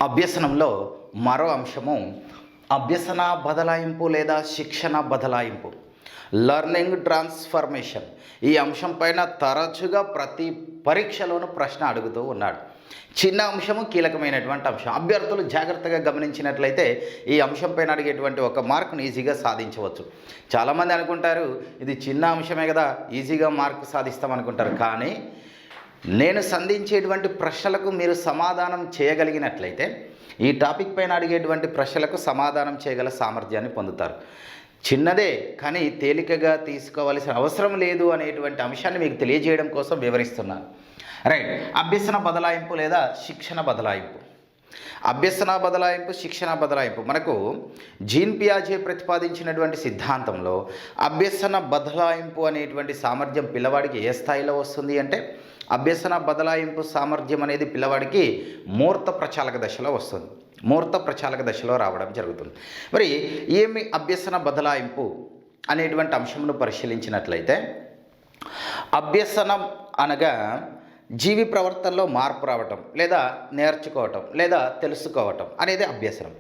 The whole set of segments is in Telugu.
అభ్యసనంలో మరో అంశము అభ్యసన బదలాయింపు లేదా శిక్షణ బదలాయింపు, లర్నింగ్ ట్రాన్స్ఫర్మేషన్. ఈ అంశం పైన తరచుగా ప్రతి పరీక్షలోనూ ప్రశ్న అడుగుతూ ఉన్నాడు. చిన్న అంశము, కీలకమైనటువంటి అంశం. అభ్యర్థులు జాగ్రత్తగా గమనించినట్లయితే ఈ అంశం పైన అడిగేటువంటి ఒక మార్కును ఈజీగా సాధించవచ్చు. చాలామంది అనుకుంటారు ఇది చిన్న అంశమే కదా, ఈజీగా మార్కు సాధిస్తామనుకుంటారు. కానీ నేను సంధించేటువంటి ప్రశ్నలకు మీరు సమాధానం చేయగలిగినట్లయితే ఈ టాపిక్ పైన అడిగేటువంటి ప్రశ్నలకు సమాధానం చేయగల సామర్థ్యాన్ని పొందుతారు. చిన్నదే కానీ తేలికగా తీసుకోవాల్సిన అవసరం లేదు అనేటువంటి అంశాన్ని మీకు తెలియజేయడం కోసం వివరిస్తున్నాను. రైట్. అభ్యసన బదలాయింపు లేదా శిక్షణ బదలాయింపు. అభ్యసన బదలాయింపు, శిక్షణ బదలాయింపు. మనకు జీన్ పియాజే ప్రతిపాదించినటువంటి సిద్ధాంతంలో అభ్యసన బదలాయింపు అనేటువంటి సామర్థ్యం పిల్లవాడికి ఏ స్థాయిలో వస్తుంది అంటే, అభ్యసన బదలాయింపు సామర్థ్యం అనేది పిల్లవాడికి మూర్త ప్రచాలక దశలో వస్తుంది. మూర్త ప్రచాలక దశలో రావడం జరుగుతుంది. మరి ఏమి అభ్యసన బదలాయింపు అనేటువంటి అంశమును పరిశీలించినట్లయితే, అభ్యసనం అనగా జీవి ప్రవర్తనలో మార్పు రావటం లేదా నేర్చుకోవటం లేదా తెలుసుకోవటం అనేది అభ్యసనం.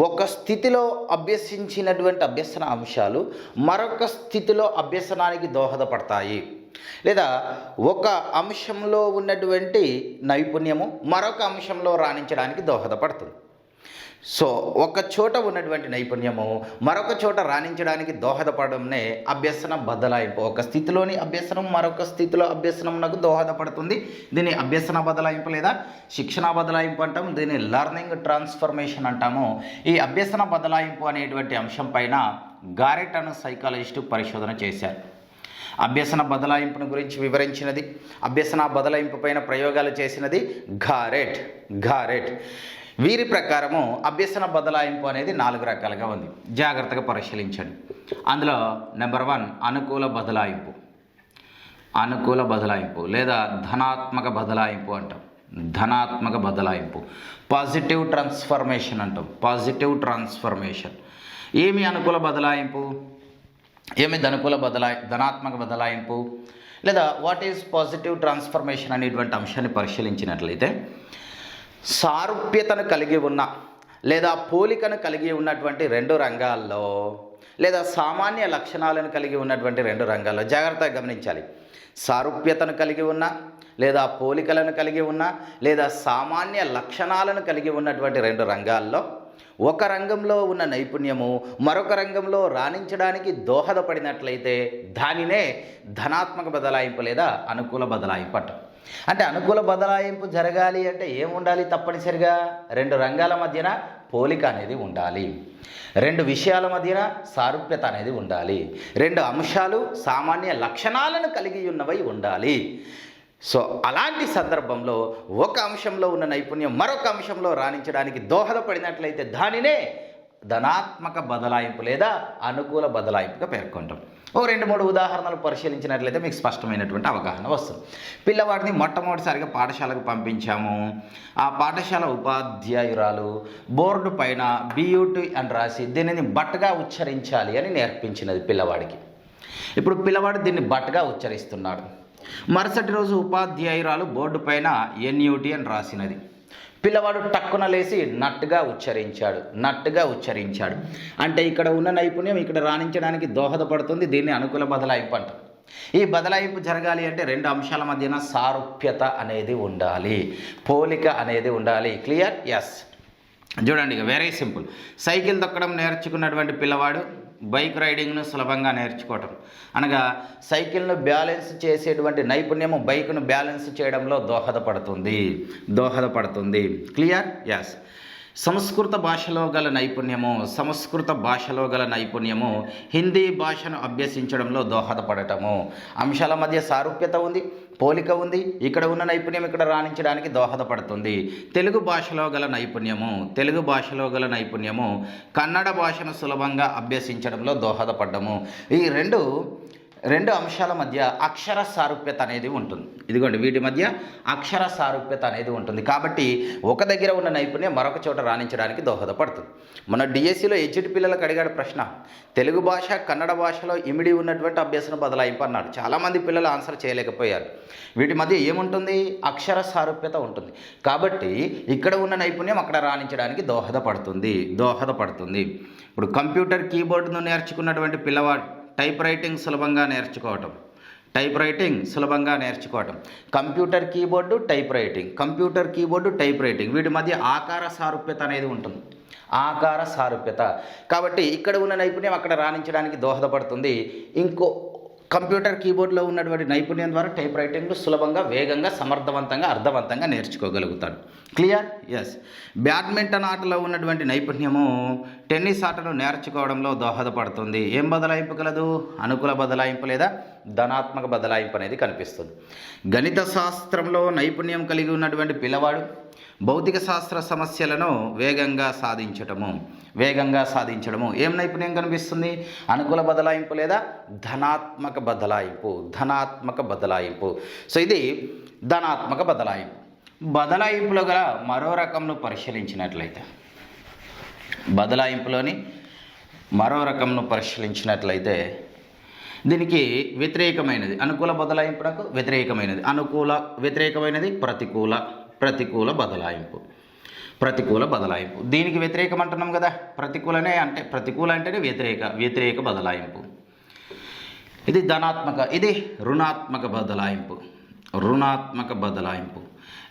ఒక స్థితిలో అభ్యసించినటువంటి అభ్యసన అంశాలు మరొక స్థితిలో అభ్యసనానికి దోహదపడతాయి, లేదా ఒక అంశంలో ఉన్నటువంటి నైపుణ్యము మరొక అంశంలో రాణించడానికి దోహదపడుతుంది. సో ఒక చోట ఉన్నటువంటి నైపుణ్యము మరొక చోట రాణించడానికి దోహదపడడంనే అభ్యసన బదలాయింపు. ఒక స్థితిలోని అభ్యసనం మరొక స్థితిలో అభ్యసనమునకు దోహదపడుతుంది. దీన్ని అభ్యసన బదలాయింపు లేదా శిక్షణ బదలాయింపు అంటాము. దీన్ని లర్నింగ్ ట్రాన్స్ఫర్మేషన్ అంటాము. ఈ అభ్యసన బదలాయింపు అనేటువంటి అంశం పైన గారెట్ అనే సైకాలజిస్టు పరిశోధన చేశారు. అభ్యసన బదలాయింపును గురించి వివరించినది, అభ్యసన బదలాయింపు పైన ప్రయోగాలు చేసినది గారెట్. వీరి ప్రకారము అభ్యసన బదలాయింపు అనేది 4 రకాలుగా ఉంది. జాగ్రత్తగా పరిశీలించండి. అందులో నెంబర్ 1 అనుకూల బదలాయింపు లేదా ధనాత్మక బదలాయింపు అంటాం. ధనాత్మక బదలాయింపు. పాజిటివ్ ట్రాన్స్ఫర్మేషన్ అంటాం. Positive transformation. ఏమి అనుకూల బదలాయింపు, ఏమి ధనాత్మక బదలాయింపు లేదా వాట్ ఈజ్ పాజిటివ్ ట్రాన్స్ఫర్మేషన్ అనేటువంటి అంశాన్ని పరిశీలించినట్లయితే, సారూప్యతను కలిగి ఉన్న లేదా పోలికను కలిగి ఉన్నటువంటి 2 రంగాల్లో లేదా సామాన్య లక్షణాలను కలిగి ఉన్నటువంటి 2 రంగాల్లో జాగ్రత్తగా గమనించాలి. సారూప్యతను కలిగి ఉన్న లేదా పోలికలను కలిగి ఉన్న లేదా సామాన్య లక్షణాలను కలిగి ఉన్నటువంటి 2 రంగాల్లో ఒక రంగంలో ఉన్న నైపుణ్యము మరొక రంగంలో రాణించడానికి దోహదపడినట్లయితే దానినే ధనాత్మక బదలాయింపు లేదా అనుకూల బదలాయింపు అంటాం. అంటే అనుకూల బదలాయింపు జరగాలి అంటే ఏముండాలి? తప్పనిసరిగా 2 రంగాల మధ్యన పోలిక అనేది ఉండాలి, 2 విషయాల మధ్యన సారూప్యత అనేది ఉండాలి, 2 అంశాలు సామాన్య లక్షణాలను కలిగి ఉన్నవై ఉండాలి. సో అలాంటి సందర్భంలో ఒక అంశంలో ఉన్న నైపుణ్యం మరొక అంశంలో రాణించడానికి దోహదపడినట్లయితే దానినే ధనాత్మక బదలాయింపు లేదా అనుకూల బదలాయింపుగా పేర్కొంటాం. 2-3 ఉదాహరణలు పరిశీలించినట్లయితే మీకు స్పష్టమైనటువంటి అవగాహన వస్తుంది. పిల్లవాడిని మొట్టమొదటిసారిగా పాఠశాలకు పంపించాము. ఆ పాఠశాల ఉపాధ్యాయురాలు బోర్డు పైన బియూటీ అని రాసి దీనిని బట్గా ఉచ్చరించాలి అని నేర్పించినది పిల్లవాడికి. ఇప్పుడు పిల్లవాడు దీన్ని బట్గా ఉచ్చరిస్తున్నాడు. మరుసటి రోజు ఉపాధ్యాయురాలు బోర్డు పైన ఎన్యూటీ అని రాసినది. పిల్లవాడు టక్కున లేసి నట్టుగా ఉచ్చరించాడు. అంటే ఇక్కడ ఉన్న నైపుణ్యం ఇక్కడ రాణించడానికి దోహదపడుతుంది. దీన్ని అనుకూల బదలాయింపు అంటాం. ఈ బదలాయింపు జరగాలి అంటే 2 అంశాల మధ్యన సారూప్యత అనేది ఉండాలి, పోలిక అనేది ఉండాలి. క్లియర్? ఎస్. చూడండి, వెరీ సింపుల్. సైకిల్ తొక్కడం నేర్చుకున్నటువంటి పిల్లవాడు బైక్ రైడింగ్ను సులభంగా నేర్చుకోవటం, అనగా సైకిల్ను బ్యాలెన్స్ చేసేటువంటి నైపుణ్యము బైక్ను బ్యాలెన్స్ చేయడంలో దోహదపడుతుంది. క్లియర్? ఎస్. సంస్కృత భాషలో గల నైపుణ్యము హిందీ భాషను అభ్యసించడంలో దోహదపడటము. అంశాల మధ్య సారూప్యత ఉంది, పోలిక ఉంది. ఇక్కడ ఉన్న నైపుణ్యం ఇక్కడ రాణించడానికి దోహదపడుతుంది. తెలుగు భాషలో గల నైపుణ్యము కన్నడ భాషను సులభంగా అభ్యసించడంలో దోహదపడ్డము. ఈ 2 రెండు అంశాల మధ్య అక్షర సారూప్యత అనేది ఉంటుంది. ఇదిగోండి, వీటి మధ్య అక్షర సారూప్యత అనేది ఉంటుంది. కాబట్టి ఒక దగ్గర ఉన్న నైపుణ్యం మరొక చోట రాణించడానికి దోహదపడుతుంది. మన డిఎస్సిలో హెచ్డి పిల్లలకు అడిగాడు ప్రశ్న, తెలుగు భాష కన్నడ భాషలో ఇమిడి ఉన్నటువంటి అభ్యసన బదలాయింపు అన్నాడు. చాలామంది పిల్లలు ఆన్సర్ చేయలేకపోయారు. వీటి మధ్య ఏముంటుంది? అక్షర సారూప్యత ఉంటుంది. కాబట్టి ఇక్కడ ఉన్న నైపుణ్యం అక్కడ రాణించడానికి దోహదపడుతుంది. ఇప్పుడు కంప్యూటర్ కీబోర్డును నేర్చుకున్నటువంటి పిల్లవాడు టైప్ రైటింగ్ సులభంగా నేర్చుకోవటం, కంప్యూటర్ కీబోర్డు టైప్ రైటింగ్, వీటి మధ్య ఆకార సారూప్యత అనేది ఉంటుంది. కాబట్టి ఇక్కడ ఉన్న నైపుణ్యం అక్కడ రాణించడానికి దోహదపడుతుంది. ఇంకో కంప్యూటర్ కీబోర్డ్లో ఉన్నటువంటి నైపుణ్యం ద్వారా టైప్ రైటింగ్లు సులభంగా, వేగంగా, సమర్థవంతంగా, అర్థవంతంగా నేర్చుకోగలుగుతాడు. క్లియర్? ఎస్. బ్యాడ్మింటన్ ఆటలో ఉన్నటువంటి నైపుణ్యము టెన్నిస్ ఆటను నేర్చుకోవడంలో దోహదపడుతుంది. ఏం బదలాయింపు కలదు? అనుకూల బదలాయింపు లేదా ధనాత్మక బదలాయింపు అనేది కనిపిస్తుంది. గణిత శాస్త్రంలో నైపుణ్యం కలిగి ఉన్నటువంటి పిల్లవాడు భౌతిక శాస్త్ర సమస్యలను వేగంగా సాధించడము ఏం నైపుణ్యం కనిపిస్తుంది? అనుకూల బదలాయింపు లేదా ధనాత్మక బదలాయింపు. సో ఇది ధనాత్మక బదలాయింపు. బదలాయింపులో గల మరో రకంను పరిశీలించినట్లయితే, దీనికి వ్యతిరేకమైనది, అనుకూల బదలాయింపునకు వ్యతిరేకమైనది ప్రతికూల బదలాయింపు. దీనికి వ్యతిరేకం అంటున్నాం కదా, ప్రతికూల అంటేనే వ్యతిరేక బదలాయింపు. ఇది ధనాత్మక, ఇది రుణాత్మక బదలాయింపు.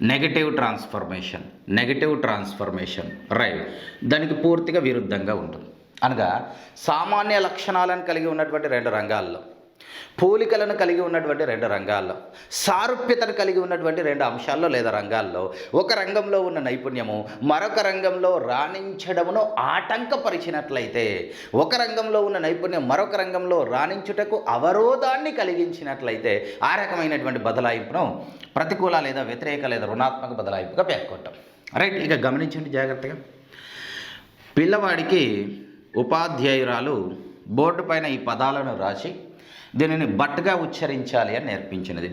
నెగటివ్ ట్రాన్స్ఫర్మేషన్ రైట్, దానికి పూర్తిగా విరుద్ధంగా ఉంటుంది. అనగా సామాన్య లక్షణాలను కలిగి ఉన్నటువంటి రెండు రంగాల్లో, పోలికలను కలిగి ఉన్నటువంటి రెండు రంగాల్లో, సారూప్యతను కలిగి ఉన్నటువంటి రెండు అంశాల్లో లేదా రంగాల్లో ఒక రంగంలో ఉన్న నైపుణ్యము మరొక రంగంలో రాణించడమును ఆటంకపరిచినట్లయితే, ఒక రంగంలో ఉన్న నైపుణ్యం మరొక రంగంలో రాణించుటకు అవరోధాన్ని కలిగించినట్లయితే ఆ రకమైనటువంటి బదలాయింపును ప్రతికూల లేదా వ్యతిరేక లేదా రుణాత్మక బదలాయింపుగా పేర్కొంటాం. రైట్, ఇక గమనించండి జాగ్రత్తగా. పిల్లవాడికి ఉపాధ్యాయురాలు బోర్డు పైన ఈ పదాలను రాసి దీనిని బట్గా ఉచ్చరించాలి అని నేర్పించినది.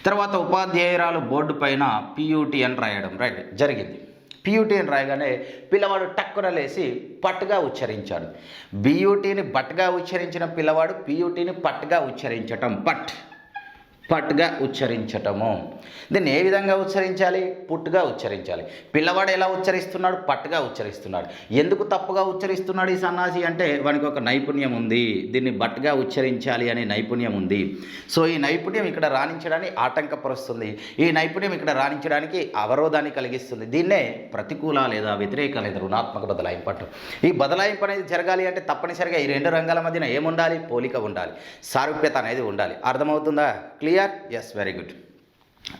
తర్వాత ఉపాధ్యాయురాలు బోర్డు పైన పియూటీ అని రాయడం జరిగింది. పియూటీ అని రాయగానే పిల్లవాడు టక్కున లేసి పట్టుగా ఉచ్చరించాడు. బియూటీని బట్గా ఉచ్చరించిన పిల్లవాడు పియూటీని పట్టుగా ఉచ్చరించటం, పట్గా ఉచ్చరించటము. దీన్ని ఏ విధంగా ఉచ్చరించాలి? పుట్టుగా ఉచ్చరించాలి. పిల్లవాడు ఎలా ఉచ్చరిస్తున్నాడు? పట్టుగా ఉచ్చరిస్తున్నాడు. ఎందుకు తప్పుగా ఉచ్చరిస్తున్నాడు ఈ సన్నాసి అంటే వానికి ఒక నైపుణ్యం ఉంది, దీన్ని బట్టుగా ఉచ్చరించాలి అనే నైపుణ్యం ఉంది. సో ఈ నైపుణ్యం ఇక్కడ రాణించడానికి ఆటంకపరుస్తుంది, ఈ నైపుణ్యం ఇక్కడ రాణించడానికి అవరోధాన్ని కలిగిస్తుంది. దీన్నే ప్రతికూల లేదా వ్యతిరేక లేదా రుణాత్మక బదలాయింపు అంటారు. ఈ బదలాయింపు అనేది జరగాలి అంటే తప్పనిసరిగా ఈ రెండు రంగాల మధ్యన ఏముండాలి? పోలిక ఉండాలి, సారూప్యత అనేది ఉండాలి. అర్థమవుతుందా? క్లియర్? Yes, very good.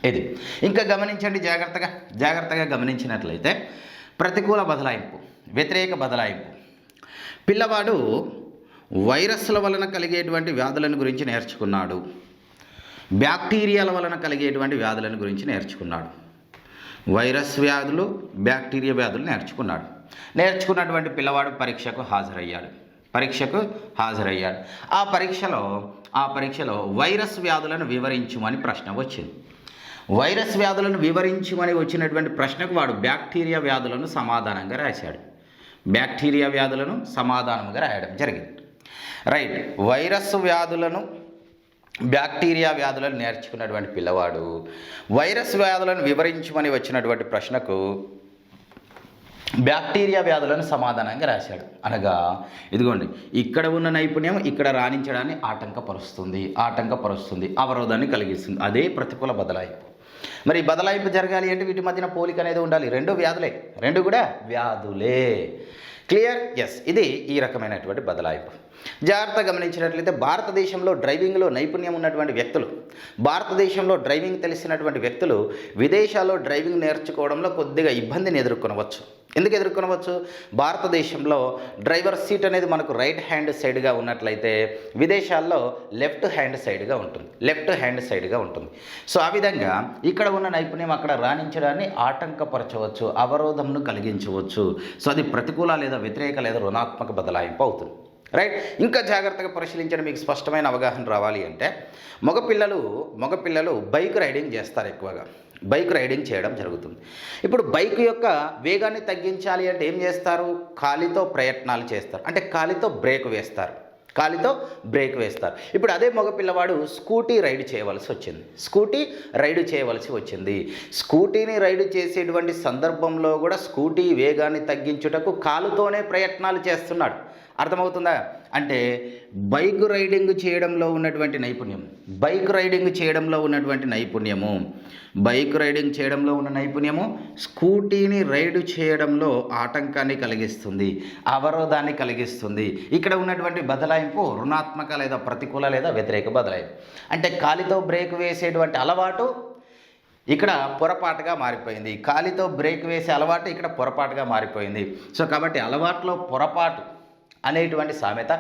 ఇది ఇంకా గమనించండి జాగ్రత్తగా గమనించినట్లయితే, ప్రతికూల బదలాయింపు, వ్యతిరేక బదలాయింపు. పిల్లవాడు వైరస్ల వలన కలిగేటువంటి వ్యాధులను గురించి నేర్చుకున్నాడు, బ్యాక్టీరియాల వలన కలిగేటువంటి వ్యాధులను గురించి నేర్చుకున్నాడు. వైరస్ వ్యాధులు, బ్యాక్టీరియా వ్యాధులు నేర్చుకున్నటువంటి పిల్లవాడు పరీక్షకు హాజరయ్యాడు. ఆ పరీక్షలో వైరస్ వ్యాధులను వివరించుమని ప్రశ్న వచ్చింది. వైరస్ వ్యాధులను వివరించుమని వచ్చినటువంటి ప్రశ్నకు వాడు బ్యాక్టీరియా వ్యాధులను సమాధానంగా రాయడం జరిగింది. రైట్, వైరస్ వ్యాధులను, బ్యాక్టీరియా వ్యాధులను నేర్చుకున్నటువంటి పిల్లవాడు వైరస్ వ్యాధులను వివరించమని వచ్చినటువంటి ప్రశ్నకు బ్యాక్టీరియా వ్యాధులను సమాధానంగా రాశాడు. అనగా ఇదిగోండి, ఇక్కడ ఉన్న నైపుణ్యం ఇక్కడ రాణించడాన్ని ఆటంకపరుస్తుంది, అవరోధాన్ని కలిగిస్తుంది. అదే ప్రతికూల బదలాయింపు. మరి బదలాయింపు జరగాలి అంటే వీటి మధ్యన పోలిక అనేది ఉండాలి. రెండు కూడా వ్యాధులే. క్లియర్? ఎస్, ఇది ఈ రకమైనటువంటి బదలాయింపు. జాగ్రత్తగా గమనించినట్లయితే భారతదేశంలో డ్రైవింగ్లో నైపుణ్యం ఉన్నటువంటి వ్యక్తులు, భారతదేశంలో డ్రైవింగ్ తెలిసినటువంటి వ్యక్తులు విదేశాల్లో డ్రైవింగ్ నేర్చుకోవడంలో కొద్దిగా ఇబ్బందిని ఎదుర్కొనవచ్చు. ఎందుకు ఎదుర్కొనవచ్చు? భారతదేశంలో డ్రైవర్ సీట్ అనేది మనకు రైట్ హ్యాండ్ సైడ్గా ఉన్నట్లయితే విదేశాల్లో లెఫ్ట్ హ్యాండ్ సైడ్గా ఉంటుంది. సో ఆ విధంగా ఇక్కడ ఉన్న నైపుణ్యం అక్కడ రాణించడాన్ని ఆటంకపరచవచ్చు, అవరోధంను కలిగించవచ్చు. సో అది ప్రతికూల లేదా వ్యతిరేక లేదా రుణాత్మక బదలాయింపు అవుతుంది. రైట్. ఇంకా జాగ్రత్తగా పరిశీలించండి, మీకు స్పష్టమైన అవగాహన రావాలి అంటే మగపిల్లలు బైక్ రైడింగ్ చేస్తారు ఎక్కువగా. బైక్ రైడింగ్ చేయడం జరుగుతుంది. ఇప్పుడు బైక్ యొక్క వేగాన్ని తగ్గించాలి అంటే ఏం చేస్తారు? కాలితో ప్రయత్నాలు చేస్తారు, అంటే కాలితో బ్రేక్ వేస్తారు. ఇప్పుడు అదే మగపిల్లవాడు స్కూటీ రైడ్ చేయవలసి వచ్చింది. స్కూటీని రైడ్ చేసేటువంటి సందర్భంలో కూడా స్కూటీ వేగాన్ని తగ్గించుటకు కాలుతోనే ప్రయత్నాలు చేస్తున్నాడు. అర్థమవుతుందా? అంటే బైక్ రైడింగ్ చేయడంలో ఉన్నటువంటి నైపుణ్యము స్కూటీని రైడ్ చేయడంలో ఆటంకాన్ని కలిగిస్తుంది, అవరోధాన్ని కలిగిస్తుంది. ఇక్కడ ఉన్నటువంటి బదలాయింపు రుణాత్మక లేదా ప్రతికూల లేదా వ్యతిరేక బదలాయింపు. అంటే కాలితో బ్రేక్ వేసేటువంటి అలవాటు ఇక్కడ పొరపాటుగా మారిపోయింది. కాలితో బ్రేక్ వేసే అలవాటు ఇక్కడ పొరపాటుగా మారిపోయింది. సో కాబట్టి అలవాట్లో పొరపాటు అనేటువంటి సామెత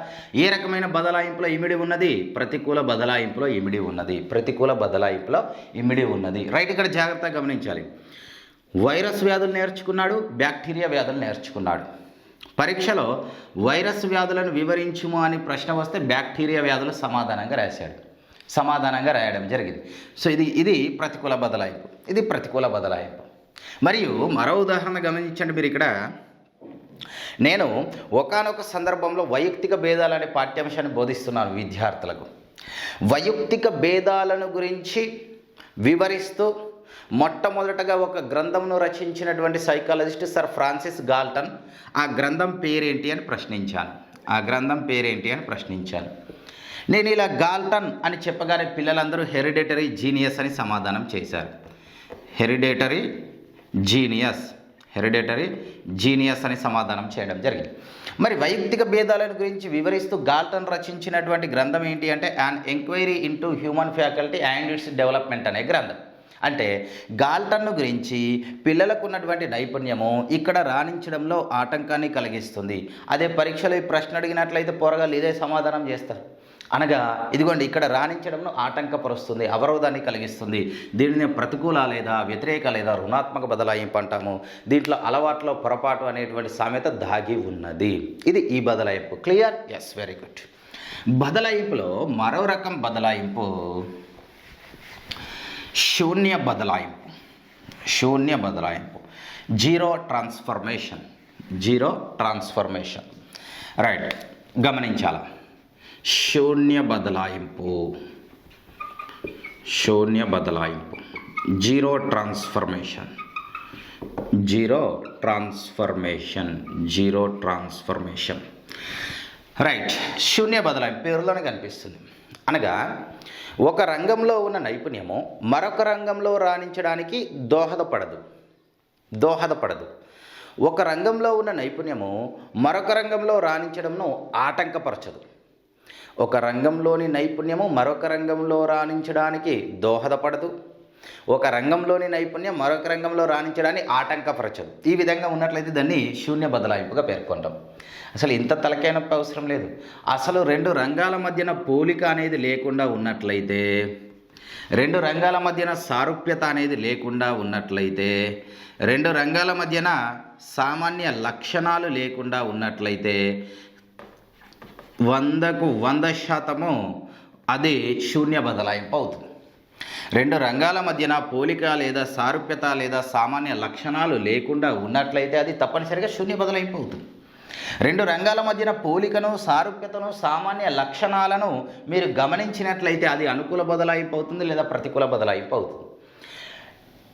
ఏ రకమైన బదలాయింపులో ఇమిడి ఉన్నది? ప్రతికూల బదలాయింపులో ఇమిడి ఉన్నది. రైట్. ఇక్కడ జాగ్రత్తగా గమనించాలి. వైరస్ వ్యాధులు నేర్చుకున్నాడు, బ్యాక్టీరియా వ్యాధులు నేర్చుకున్నాడు. పరీక్షలో వైరస్ వ్యాధులను వివరించుము అని ప్రశ్న వస్తే బ్యాక్టీరియా వ్యాధులు సమాధానంగా రాయడం జరిగింది. సో ఇది ప్రతికూల బదలాయింపు. మరియు మరో ఉదాహరణ గమనించండి మీరు ఇక్కడ. నేను ఒకానొక సందర్భంలో వైయక్తిక భేదాలు అనే పాఠ్యాంశాన్ని బోధిస్తున్నాను విద్యార్థులకు. వైయక్తిక భేదాలను గురించి వివరిస్తూ మొట్టమొదటగా ఒక గ్రంథంను రచించినటువంటి సైకాలజిస్ట్ సర్ ఫ్రాన్సిస్ గాల్టన్ ఆ గ్రంథం పేరేంటి అని ప్రశ్నించాను. నేను ఇలా గాల్టన్ అని చెప్పగానే పిల్లలందరూ హెరిడేటరీ జీనియస్ అని సమాధానం చేశారు. హెరిడేటరీ జీనియస్ అని సమాధానం చేయడం జరిగింది. మరి వైయక్తిక భేదాలను గురించి వివరిస్తూ గాల్టన్ రచించినటువంటి గ్రంథం ఏంటి అంటే an enquiry into human faculty and its development అనే గ్రంథం. అంటే గాల్టన్ను గురించి పిల్లలకు ఉన్నటువంటి నైపుణ్యము ఇక్కడ రాణించడంలో ఆటంకాన్ని కలిగిస్తుంది. అదే పరీక్షలో ఈ ప్రశ్న అడిగినట్లయితే పోరగాళ్ళు ఇదే సమాధానం చేస్తారు. అనగా ఇదిగోండి ఇక్కడ రాణించడంలో ఆటంకపరుస్తుంది, అవరోధాన్ని కలిగిస్తుంది. దీనిని ప్రతికూల లేదా వ్యతిరేక లేదా రుణాత్మక బదలాయింపు అంటాము. దీంట్లో అలవాట్లో పొరపాటు అనేటువంటి సామెత దాగి ఉన్నది. ఇది ఈ బదలాయింపు. క్లియర్? Yes, very good. బదలాయింపులో మరో రకం బదలాయింపు శూన్య బదలాయింపు, జీరో ట్రాన్స్ఫర్మేషన్. రైట్. గమనించాల. శూన్య బదలాయింపు, జీరో ట్రాన్స్ఫర్మేషన్. రైట్. శూన్య బదలాయింపు పేరులోనే కనిపిస్తుంది. అనగా ఒక రంగంలో ఉన్న నైపుణ్యము మరొక రంగంలో రాణించడానికి దోహదపడదు. ఒక రంగంలో ఉన్న నైపుణ్యము మరొక రంగంలో రాణించడంను ఆటంకపరచదు. ఒక రంగంలోని నైపుణ్యము మరొక రంగంలో రాణించడానికి దోహదపడదు. ఒక రంగంలోని నైపుణ్యం మరొక రంగంలో రాణించడానికి ఆటంకపరచదు. ఈ విధంగా ఉన్నట్లయితే దాన్ని శూన్య బదలాయింపుగా పేర్కొంటాం. అసలు ఇంత తలకాయ నొప్పి అవసరం లేదు. అసలు రెండు రంగాల మధ్యన పోలిక అనేది లేకుండా ఉన్నట్లయితే, రెండు రంగాల మధ్యన సారూప్యత అనేది లేకుండా ఉన్నట్లయితే, రెండు రంగాల మధ్యన సామాన్య లక్షణాలు లేకుండా ఉన్నట్లయితే 100కు 100% అది శూన్య బదలాయింపు అవుతుంది. రెండు రంగాల మధ్యన పోలిక లేదా సారూప్యత లేదా సామాన్య లక్షణాలు లేకుండా ఉన్నట్లయితే అది తప్పనిసరిగా శూన్య బదలాయింపు అవుతుంది. రెండు రంగాల మధ్యన పోలికను, సారూప్యతను, సామాన్య లక్షణాలను మీరు గమనించినట్లయితే అది అనుకూల బదలాయింపు అవుతుంది లేదా ప్రతికూల బదలాయింపు అవుతుంది.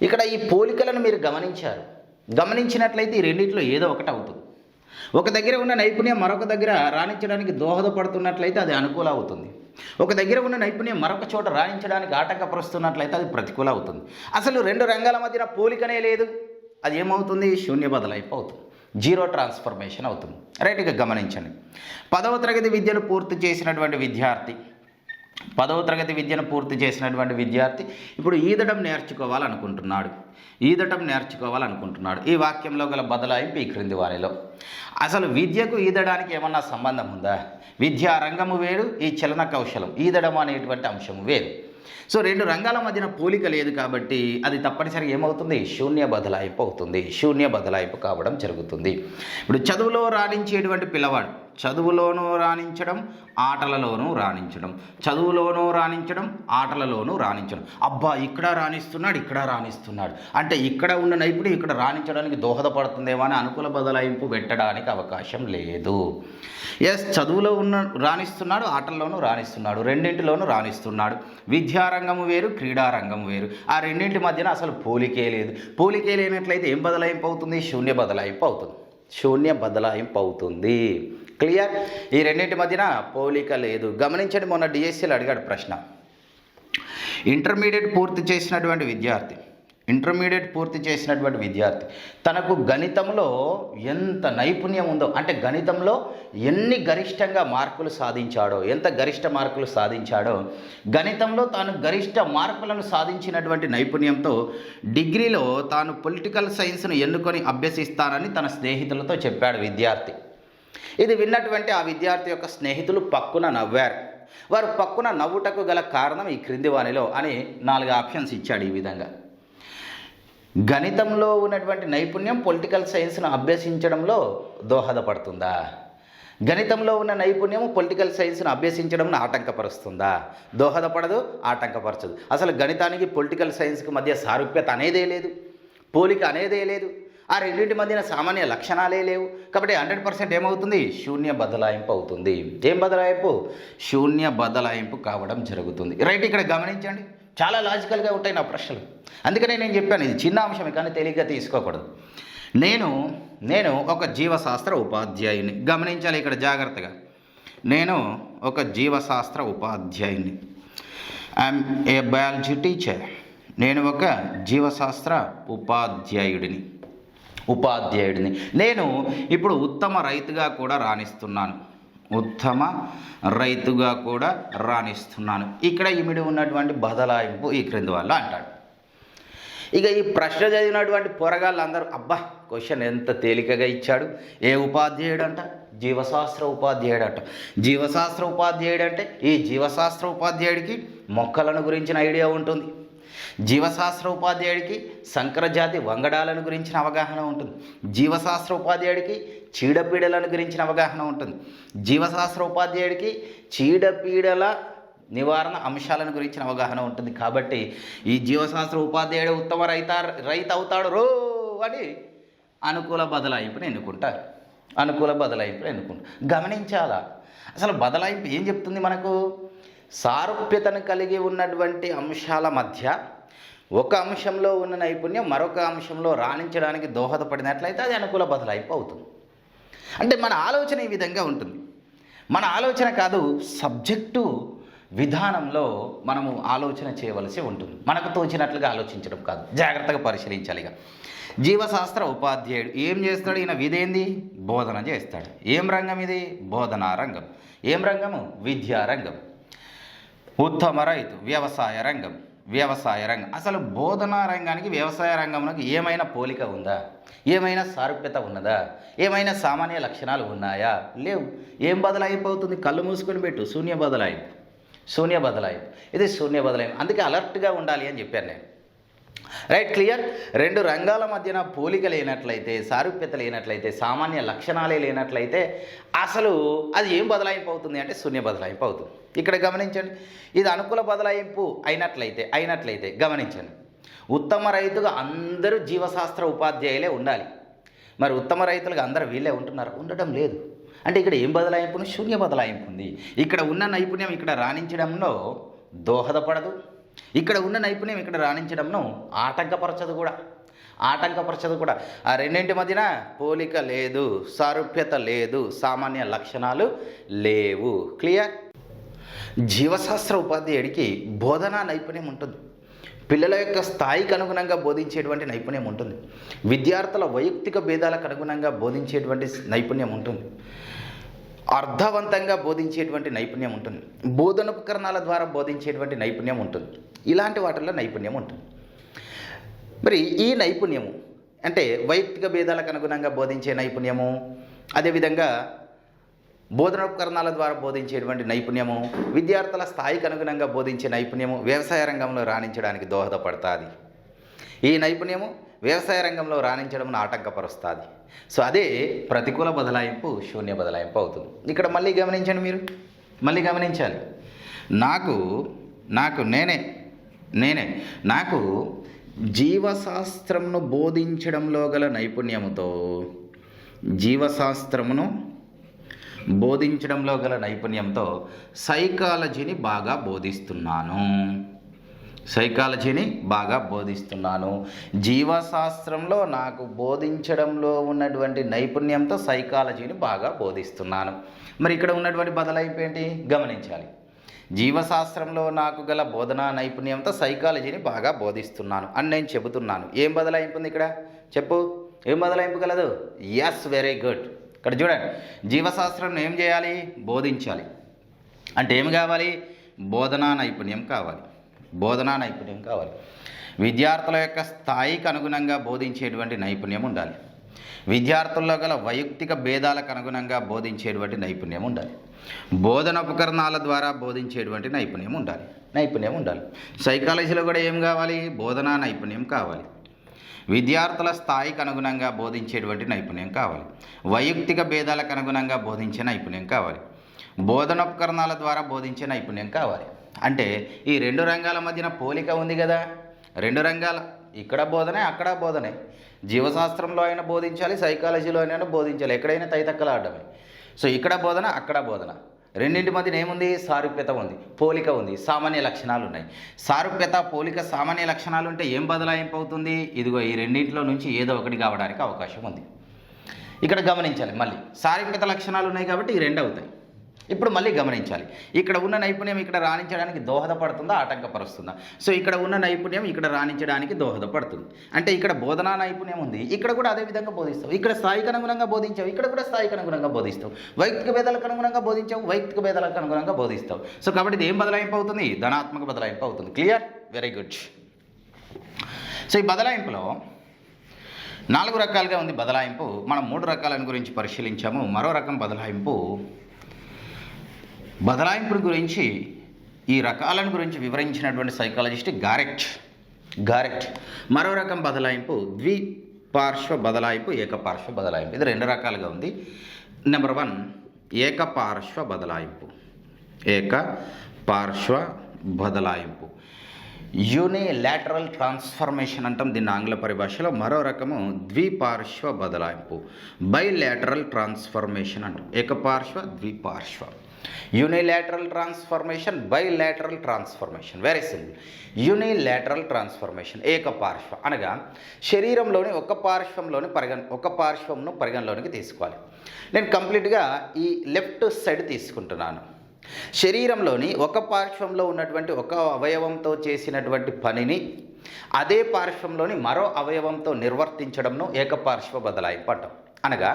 ఇక్కడ ఈ పోలికలను మీరు గమనించినట్లయితే ఈ రెండింటిలో ఏదో ఒకటి అవుతుంది. ఒక దగ్గర ఉన్న నైపుణ్యం మరొక దగ్గర రాణించడానికి దోహదపడుతున్నట్లయితే అది అనుకూల అవుతుంది. ఒక దగ్గర ఉన్న నైపుణ్యం మరొక చోట రాణించడానికి ఆటంకపరుస్తున్నట్లయితే అది ప్రతికూల అవుతుంది. అసలు రెండు రంగాల మధ్యన పోలికనే లేదు, అది ఏమవుతుంది? శూన్య బదలాయింపు అవుతుంది, జీరో ట్రాన్స్ఫర్మేషన్ అవుతుంది. రైట్. ఇక గమనించండి. 10వ తరగతి విద్యను పూర్తి చేసినటువంటి విద్యార్థి ఇప్పుడు ఈదడం నేర్చుకోవాలనుకుంటున్నాడు. ఈ వాక్యంలో గల బదలాయింపు ఈ క్రింది వారిలో. అసలు విద్యకు ఈదడానికి ఏమన్నా సంబంధం ఉందా? విద్యా రంగము వేరు, ఈ చలన కౌశలం ఈదడం అనేటువంటి అంశము వేరు. సో రెండు రంగాల మధ్యన పోలిక లేదు కాబట్టి అది తప్పనిసరిగా ఏమవుతుంది? శూన్య బదలాయింపు అవుతుంది, శూన్య బదలాయింపు కావడం జరుగుతుంది. ఇప్పుడు చదువులో రాణించేటువంటి పిల్లవాడు చదువులోనూ రాణించడం, ఆటలలోనూ రాణించడం, చదువులోనూ రాణించడం, ఆటలలోనూ రాణించడం. అబ్బా, ఇక్కడ రాణిస్తున్నాడు, ఇక్కడ రాణిస్తున్నాడు అంటే ఇక్కడ ఉన్న నైపుణ్యం ఇక్కడ రాణించడానికి దోహదపడుతుందేమో అని అనుకూల బదలాయింపు పెట్టడానికి అవకాశం లేదు. ఎస్, చదువులో రాణిస్తున్నాడు, ఆటల్లోనూ రాణిస్తున్నాడు, రెండింటిలోనూ రాణిస్తున్నాడు. విద్యారంగము వేరు, క్రీడారంగం వేరు. ఆ రెండింటి మధ్యన అసలు పోలికే లేదు. పోలికే లేనట్లయితే ఏం బదలాయింపు అవుతుంది? శూన్య బదలాయింపు అవుతుంది. శూన్య బదలాయింపు అవుతుంది. క్లియర్? ఈ రెండింటి మధ్యన పోలిక లేదు. గమనించండి, మొన్న డిఎస్సీలో అడిగాడు ప్రశ్న. ఇంటర్మీడియట్ పూర్తి చేసినటువంటి విద్యార్థి తనకు గణితంలో ఎంత నైపుణ్యం ఉందో, అంటే గణితంలో ఎన్ని గరిష్టంగా మార్కులు సాధించాడో, ఎంత గరిష్ట మార్కులు సాధించాడో, గణితంలో తాను గరిష్ట మార్కులను సాధించినటువంటి నైపుణ్యంతో డిగ్రీలో తాను పొలిటికల్ సైన్స్ను ఎన్నుకొని అభ్యసిస్తానని తన స్నేహితులతో చెప్పాడు విద్యార్థి. ఇది విన్నటువంటి ఆ విద్యార్థి యొక్క స్నేహితులు పక్కున నవ్వారు. వారు పక్కున నవ్వుటకు గల కారణం ఈ క్రింది వానిలో అని 4 ఆప్షన్స్ ఇచ్చాడు. ఈ విధంగా గణితంలో ఉన్నటువంటి నైపుణ్యం పొలిటికల్ సైన్స్ను అభ్యసించడంలో దోహదపడుతుందా? గణితంలో ఉన్న నైపుణ్యం పొలిటికల్ సైన్స్ను అభ్యసించడం ఆటంకపరుస్తుందా? దోహదపడదు, ఆటంకపరచదు. అసలు గణితానికి పొలిటికల్ సైన్స్కి మధ్య సారూప్యత అనేదే లేదు, పోలిక అనేదే లేదు. ఆ రెండింటి మధ్యన సామాన్య లక్షణాలే లేవు. కాబట్టి 100% ఏమవుతుంది? శూన్య బదలాయింపు అవుతుంది. ఏం బదలాయింపు? శూన్య బదలాయింపు కావడం జరుగుతుంది. రైట్, ఇక్కడ గమనించండి, చాలా లాజికల్గా ఉంటాయి నా ప్రశ్నలు. అందుకనే నేను చెప్పాను, ఇది చిన్న అంశమే కానీ తేలిగ్గా తీసుకోకూడదు. నేను ఒక జీవశాస్త్ర ఉపాధ్యాయుని. గమనించాలి ఇక్కడ జాగ్రత్తగా. నేను ఒక జీవశాస్త్ర ఉపాధ్యాయుని. I'm a biology teacher. నేను ఒక జీవశాస్త్ర ఉపాధ్యాయుడిని. నేను ఇప్పుడు ఉత్తమ రైతుగా కూడా రాణిస్తున్నాను. ఇక్కడ ఇమిడి ఉన్నటువంటి బదలాయింపు ఈ క్రింది వల్ల అంటాడు. ఇక ఈ ప్రశ్న చదివినటువంటి పోరగాళ్ళందరూ అబ్బా, క్వశ్చన్ ఎంత తేలికగా ఇచ్చాడు. ఏ ఉపాధ్యాయుడు అంట? జీవశాస్త్ర ఉపాధ్యాయుడు అంట. జీవశాస్త్ర ఉపాధ్యాయుడు అంటే ఈ జీవశాస్త్ర ఉపాధ్యాయుడికి మొక్కలను గురించిన ఐడియా ఉంటుంది. జీవశాస్త్ర ఉపాధ్యాయుడికి సంకరజాతి వంగడాలను గురించిన అవగాహన ఉంటుంది. జీవశాస్త్ర ఉపాధ్యాయుడికి చీడపీడలను గురించిన అవగాహన ఉంటుంది. జీవశాస్త్ర ఉపాధ్యాయుడికి చీడపీడల నివారణ అంశాలను గురించిన అవగాహన ఉంటుంది. కాబట్టి ఈ జీవశాస్త్ర ఉపాధ్యాయుడు ఉత్తమ రైతు అవుతాడు రో అని అనుకూల బదలాయింపుని ఎన్నుకుంటారు. గమనించాలా, అసలు బదలాయింపు ఏం చెప్తుంది మనకు? సారూప్యతను కలిగి ఉన్నటువంటి అంశాల మధ్య ఒక అంశంలో ఉన్న నైపుణ్యం మరొక అంశంలో రాణించడానికి దోహదపడినట్లయితే అది అనుకూల బదలాయింపు అవుతుంది. అంటే మన ఆలోచన ఈ విధంగా ఉంటుంది. మన ఆలోచన కాదు, సబ్జెక్టు విధానంలో మనము ఆలోచన చేయవలసి ఉంటుంది. మనకు తోచినట్లుగా ఆలోచించడం కాదు, జాగ్రత్తగా పరిశీలించాలి. ఇక జీవశాస్త్ర ఉపాధ్యాయుడు ఏం చేస్తాడు? ఈయన విధేంది? బోధన చేస్తాడు. ఏం రంగం ఇది? బోధనా రంగం. ఏం రంగము? విద్యారంగం. ఉత్తమ రైతు వ్యవసాయ రంగం. అసలు బోధనా రంగానికి వ్యవసాయ రంగంలోకి ఏమైనా పోలిక ఉందా? ఏమైనా సారూప్యత ఉన్నదా? ఏమైనా సామాన్య లక్షణాలు ఉన్నాయా? లేవు. ఏం బదలాయింపు అవుతుంది? కళ్ళు మూసుకొని పెట్టు. శూన్య బదలాయింపు. ఇది శూన్య బదలాయింపు. అందుకే అలర్ట్గా ఉండాలి అని చెప్పాను నేను. Right, clear? రెండు రంగాల మధ్యన పోలిక లేనట్లయితే, సారూప్యత లేనట్లయితే, సామాన్య లక్షణాలే లేనట్లయితే అసలు అది ఏం బదలాయింపు అవుతుంది అంటే శూన్య బదలాయింపు అవుతుంది. ఇక్కడ గమనించండి, ఇది అనుకూల బదలాయింపు అయినట్లయితే గమనించండి, ఉత్తమ రైతుగా అందరూ జీవశాస్త్ర ఉపాధ్యాయులే ఉండాలి. మరి ఉత్తమ రైతులుగా అందరూ వీళ్ళే ఉంటున్నారు? ఉండడం లేదు. అంటే ఇక్కడ ఏం బదలాయింపును? శూన్య బదలాయింపు ఉంది. ఇక్కడ ఉన్న నైపుణ్యం ఇక్కడ రాణించడంలో దోహదపడదు. ఇక్కడ ఉన్న నైపుణ్యం ఇక్కడ రాణించడంను ఆటంకపరచదు కూడా. ఆ రెండింటి మధ్యన పోలిక లేదు, సారూప్యత లేదు, సామాన్య లక్షణాలు లేవు. క్లియర్? జీవశాస్త్ర ఉపాధ్యాయుడికి బోధనా నైపుణ్యం ఉంటుంది. పిల్లల యొక్క స్థాయికి అనుగుణంగా బోధించేటువంటి నైపుణ్యం ఉంటుంది. విద్యార్థుల వైయక్తిక భేదాలకు అనుగుణంగా బోధించేటువంటి నైపుణ్యం ఉంటుంది. అర్థవంతంగా బోధించేటువంటి నైపుణ్యం ఉంటుంది. బోధనోపకరణాల ద్వారా బోధించేటువంటి నైపుణ్యం ఉంటుంది. ఇలాంటి వాటిల్లో నైపుణ్యం ఉంటుంది. మరి ఈ నైపుణ్యము అంటే వైయక్తిక భేదాలకు అనుగుణంగా బోధించే నైపుణ్యము, అదేవిధంగా బోధనోపకరణాల ద్వారా బోధించేటువంటి నైపుణ్యము, విద్యార్థుల స్థాయికి అనుగుణంగా బోధించే నైపుణ్యము వ్యవసాయ రంగంలో రాణించడానికి దోహదపడుతుంది. ఈ నైపుణ్యము వ్యవసాయ రంగంలో రాణించడంను ఆటంకపరుస్తుంది. సో అదే ప్రతికూల బదలాయింపు, శూన్య బదలాయింపు అవుతుంది. ఇక్కడ మళ్ళీ గమనించండి, మీరు మళ్ళీ గమనించాలి. నాకు జీవశాస్త్రంను బోధించడంలో గల నైపుణ్యంతో సైకాలజీని బాగా బోధిస్తున్నాను. జీవశాస్త్రంలో నాకు బోధించడంలో ఉన్నటువంటి నైపుణ్యంతో సైకాలజీని బాగా బోధిస్తున్నాను. మరి ఇక్కడ ఉన్నటువంటి బదలాయింపు ఏంటి గమనించాలి. జీవశాస్త్రంలో నాకు గల బోధనా నైపుణ్యంతో సైకాలజీని బాగా బోధిస్తున్నాను అని నేను చెబుతున్నాను. ఏం బదలాయింపు ఉంది ఇక్కడ? చెప్పు, ఏం బదలాయింపు కలదు? Yes, very good. ఇక్కడ చూడండి, జీవశాస్త్రం ఏం చేయాలి? బోధించాలి. అంటే ఏం కావాలి? బోధనా నైపుణ్యం కావాలి. విద్యార్థుల యొక్క స్థాయికి అనుగుణంగా బోధించేటువంటి నైపుణ్యం ఉండాలి. విద్యార్థుల్లో గల వైయక్తిక భేదాలకు అనుగుణంగా బోధించేటువంటి నైపుణ్యం ఉండాలి. బోధన ఉపకరణాల ద్వారా బోధించేటువంటి నైపుణ్యం ఉండాలి. సైకాలజీలో కూడా ఏం కావాలి? బోధనా నైపుణ్యం కావాలి. విద్యార్థుల స్థాయికి అనుగుణంగా బోధించేటువంటి నైపుణ్యం కావాలి. వైయక్తిక భేదాలకు అనుగుణంగా బోధించే నైపుణ్యం కావాలి. బోధనోపకరణాల ద్వారా బోధించే నైపుణ్యం కావాలి. అంటే ఈ రెండు రంగాల మధ్యన పోలిక ఉంది కదా. రెండు రంగాల, ఇక్కడ బోధనే అక్కడ బోధనే. జీవశాస్త్రంలో అయినా బోధించాలి, సైకాలజీలో అయినా బోధించాలి. ఎక్కడైనా తైతక్కలాడమే. సో ఇక్కడ బోధన అక్కడ బోధన, రెండింటి మధ్యన ఏముంది? సారూప్యత ఉంది, పోలిక ఉంది, సామాన్య లక్షణాలు ఉన్నాయి. సారూప్యత, పోలిక, సామాన్య లక్షణాలు ఉంటే ఏం బదలాయింపు అవుతుంది? ఇదిగో ఈ రెండింటిలో నుంచి ఏదో ఒకటి కావడానికి అవకాశం ఉంది. ఇక్కడ గమనించాలి, మళ్ళీ సారూప్యత లక్షణాలు ఉన్నాయి కాబట్టి ఈ రెండు అవుతాయి. ఇప్పుడు మళ్ళీ గమనించాలి, ఇక్కడ ఉన్న నైపుణ్యం ఇక్కడ రాణించడానికి దోహదపడుతుందా, ఆటంకపరుస్తుందా? సో ఇక్కడ ఉన్న నైపుణ్యం ఇక్కడ రాణించడానికి దోహదపడుతుంది. అంటే ఇక్కడ బోధనా నైపుణ్యం ఉంది, ఇక్కడ కూడా అదే విధంగా బోధిస్తావు. ఇక్కడ స్థాయికి అనుగుణంగా బోధించావు, ఇక్కడ కూడా స్థాయికి అనుగుణంగా బోధిస్తావు. వైయక్తిక భేదాలకు అనుగుణంగా బోధించావు, వైయక్తిక భేదాలకు అనుగుణంగా బోధిస్తావు. సో కాబట్టి ఇది ఏం బదలాయింపు అవుతుంది? ధనాత్మక బదలాయింపు అవుతుంది. క్లియర్? Very good. సో ఈ బదలాయింపులో 4 రకాలుగా ఉంది బదలాయింపు. మనం 3 రకాలను గురించి పరిశీలించాము. మరో రకం బదలాయింపుల గురించి, ఈ రకాలను గురించి వివరించినటువంటి సైకాలజిస్ట్ గారెట్. మరో రకం బదలాయింపు ద్విపార్శ్వ బదలాయింపు, ఏకపార్శ్వ బదలాయింపు. ఇది 2 రకాలుగా ఉంది. నెంబర్ 1 ఏకపార్శ్వ బదలాయింపు. యూనిలాటరల్ ట్రాన్స్ఫర్మేషన్ అంటాం దీన్ని ఆంగ్ల పరిభాషలో. మరో రకము ద్విపార్శ్వ బదలాయింపు, బైలాటరల్ ట్రాన్స్ఫర్మేషన్ అంటాం. ఏకపార్శ్వ, ద్విపార్శ్వ. Unilateral transformation, bilateral transformation. Very simple. Unilateral transformation ఏకపార్శ్వ అనగా శరీరంలోని ఒక పార్శ్వంను పరిగణలోనికి తీసుకోవాలి. నేను కంప్లీట్గా ఈ లెఫ్ట్ సైడ్ తీసుకుంటున్నాను. శరీరంలోని ఒక పార్శ్వంలో ఉన్నటువంటి ఒక అవయవంతో చేసినటువంటి పనిని అదే పార్శ్వంలోని మరో అవయవంతో నిర్వర్తించడంను ఏకపార్శ్వ బదలాయింపు అంటాం. అనగా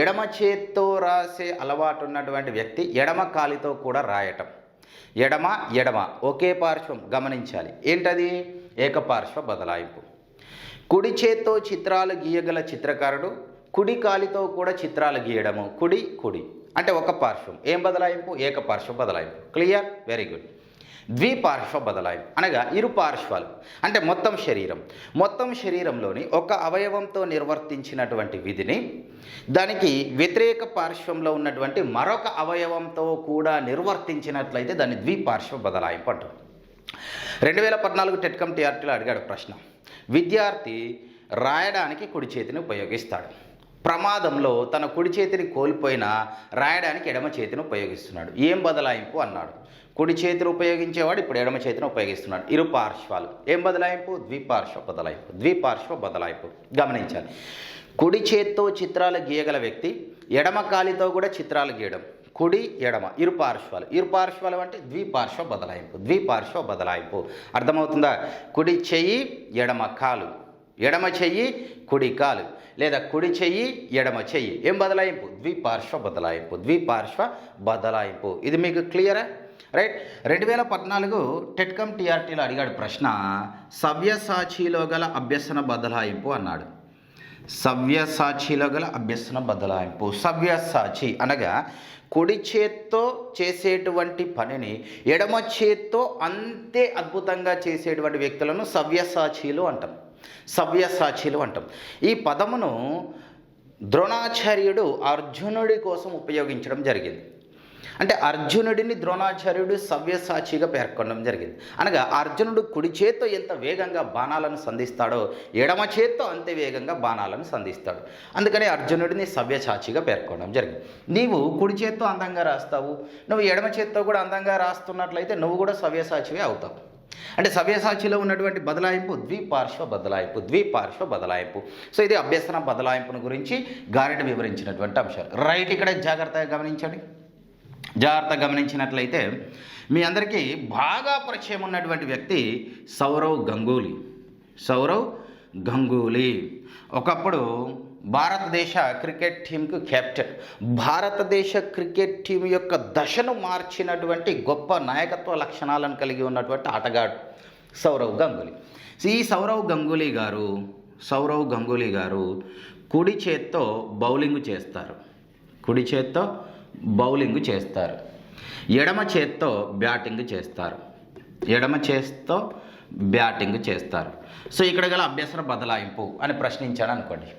ఎడమ చేత్తో రాసే అలవాటు ఉన్నటువంటి వ్యక్తి ఎడమ కాలితో కూడా రాయటం. ఎడమ ఒకే పార్శ్వం. గమనించాలి, ఏంటది? ఏకపార్శ్వ బదలాయింపు. కుడి చేత్తో చిత్రాలు గీయగల చిత్రకారుడు కుడి కాలితో కూడా చిత్రాలు గీయడము. కుడి అంటే ఒక పార్శ్వం. ఏం బదలాయింపు? ఏకపార్శ్వ బదలాయింపు. క్లియర్? Very good. ద్విపార్శ్వ బదలాయింపు అనగా ఇరు పార్శ్వాలు, అంటే మొత్తం శరీరంలోని ఒక అవయవంతో నిర్వర్తించినటువంటి విధిని దానికి వ్యతిరేక పార్శ్వంలో ఉన్నటువంటి మరొక అవయవంతో కూడా నిర్వర్తించినట్లయితే దాన్ని ద్విపార్శ్వ బదలాయింపు అంటారు. 2014 టెట్కమ్ టీఆర్టీలో అడిగాడు ప్రశ్న. విద్యార్థి రాయడానికి కుడి చేతిని ఉపయోగిస్తాడు. ప్రమాదంలో తన కుడి చేతిని కోల్పోయినా రాయడానికి ఎడమ చేతిని ఉపయోగిస్తున్నాడు. ఏం బదలాయింపు అన్నాడు. కుడి చేతిని ఉపయోగించేవాడు ఇప్పుడు ఎడమ చేతిని ఉపయోగిస్తున్నాడు. ఇరు పార్శ్వాలు. ఏం బదలాయింపు? ద్విపార్శ్వ బదలాయింపు. గమనించాలి, కుడి చేత్తో చిత్రాలు గీయగల వ్యక్తి ఎడమ కాలితో కూడా చిత్రాలు గీయడం. కుడి ఎడమ ఇరు పార్శ్వాలు అంటే ద్విపార్శ్వ బదలాయింపు. అర్థమవుతుందా? కుడి చెయ్యి ఎడమ కాలు, ఎడమ చెయ్యి కుడి కాలు, లేదా కుడి చెయ్యి ఎడమ చెయ్యి. ఏం బదలాయింపు? ద్విపార్శ్వ బదలాయింపు. ఇది మీకు క్లియరా? రైట్. 2014 టెట్కమ్ టీఆర్టీలో అడిగాడు ప్రశ్న. సవ్యసాచిలో గల అభ్యసన బదలాయింపు అన్నాడు. సవ్యసాచి అనగా కుడి చేత్తో చేసేటువంటి పనిని ఎడమ చేత్తో అంతే అద్భుతంగా చేసేటువంటి వ్యక్తులను సవ్యసాచీలు అంటాం. సవ్యసాచిలు అంటాం. ఈ పదమును ద్రోణాచార్యుడు అర్జునుడి కోసం ఉపయోగించడం జరిగింది. అంటే అర్జునుడిని ద్రోణాచార్యుడు సవ్యసాచిగా పేర్కొనడం జరిగింది. అనగా అర్జునుడు కుడి చేత్తో ఎంత వేగంగా బాణాలను సంధిస్తాడో ఎడమ చేత్తో అంతే వేగంగా బాణాలను సంధిస్తాడు. అందుకని అర్జునుడిని సవ్యసాచిగా పేర్కొనడం జరిగింది. నీవు కుడి చేత్తో అందంగా రాస్తావు, నువ్వు ఎడమ చేత్తో కూడా అందంగా రాస్తున్నట్లయితే నువ్వు కూడా సవ్యసాచివే అవుతావు. అంటే సవ్యసాచిలో ఉన్నటువంటి బదలాయింపు ద్విపార్శ్వ బదలాయింపు. సో ఇది అభ్యసన బదలాయింపును గురించి గారెట వివరించినటువంటి అంశాలు. రైట్, ఇక్కడ జాగ్రత్తగా గమనించినట్లయితే మీ అందరికీ బాగా పరిచయం ఉన్నటువంటి వ్యక్తి సౌరవ్ గంగూలీ. ఒకప్పుడు భారతదేశ క్రికెట్ టీంకు కెప్టెన్, భారతదేశ క్రికెట్ టీం యొక్క దశను మార్చినటువంటి గొప్ప నాయకత్వ లక్షణాలను కలిగి ఉన్నటువంటి ఆటగాడు సౌరవ్ గంగూలీ. ఈ సౌరవ్ గంగూలీ గారు కుడి చేత్తో బౌలింగ్ చేస్తారు, ఎడమ చేత్తో బ్యాటింగ్ చేస్తారు. సో ఇక్కడ గల అభ్యసన బదలాయింపు అని ప్రశ్నించాడు అనుకోండి.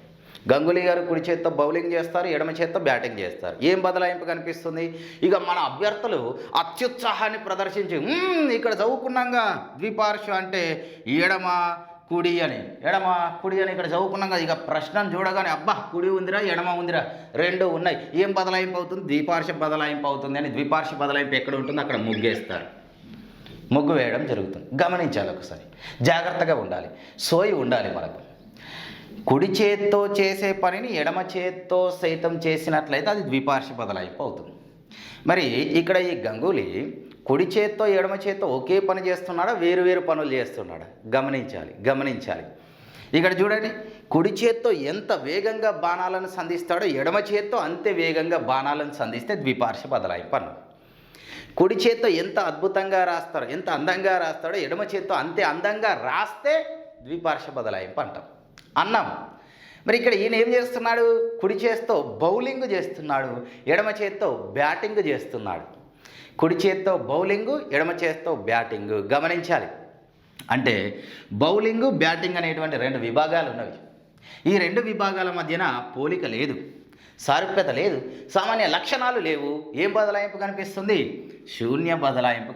గంగూలీ గారు కుడి చేత్తో బౌలింగ్ చేస్తారు, ఎడమ చేత్తో బ్యాటింగ్ చేస్తారు. ఏం బదలాయింపు కనిపిస్తుంది? ఇక మన అభ్యర్థులు అత్యుత్సాహాన్ని ప్రదర్శించి ఇక్కడ చదువుకున్నాగా ద్విపార్శ్వ అంటే ఎడమ కుడి అని ఇక్కడ చదువుకున్నాగా, ఇక ప్రశ్నను చూడగానే అబ్బా కుడి ఉందిరా ఎడమ ఉందిరా రెండు ఉన్నాయి, ఏం బదలాయింపు అవుతుంది? ద్విపార్శ్వ బదలాయింపు అవుతుంది అని ద్విపార్శ్వ బదలాయింపు ఎక్కడ ఉంటుందో అక్కడ ముగ్గు వేయడం జరుగుతుంది. గమనించాలి, ఒకసారి జాగ్రత్తగా ఉండాలి, సోయి ఉండాలి మనకు. కుడి చేత్తో చేసే పనిని ఎడమ చేత్తో సైతం చేసినట్లయితే అది ద్విపార్శ్వ బదలాయింపు అవుతుంది. మరి ఇక్కడ ఈ గంగూలీ కుడి చేత్తో ఎడమ చేత్తో ఒకే పని చేస్తున్నాడా, వేరు పనులు చేస్తున్నాడా? గమనించాలి. ఇక్కడ చూడండి, కుడి చేత్తో ఎంత వేగంగా బాణాలను సంధిస్తాడో ఎడమ చేత్తో అంతే వేగంగా బాణాలను సంధిస్తే ద్విపార్శ్వ బదలాయింపు అన్నాం. కుడి చేత్తో ఎంత అద్భుతంగా రాస్తాడో, ఎంత అందంగా రాస్తాడో ఎడమ చేత్తో అంతే అందంగా రాస్తే ద్విపార్శ్వ బదలాయింపు అన్నాం. మరి ఇక్కడ ఈయన ఏం చేస్తున్నాడు? కుడి చేత్తో బౌలింగ్ చేస్తున్నాడు, ఎడమ చేత్తో బ్యాటింగ్ చేస్తున్నాడు. కుడి చేత్తో బౌలింగు, ఎడమ చేత్తో బ్యాటింగు. గమనించాలి. అంటే బౌలింగు, బ్యాటింగ్ అనేటువంటి రెండు విభాగాలు ఉన్నవి. ఈ రెండు విభాగాల మధ్యన పోలిక లేదు, సారూప్యత లేదు, సామాన్య లక్షణాలు లేవు. ఏం బదలాయింపు కనిపిస్తుంది? శూన్య బదలాయింపు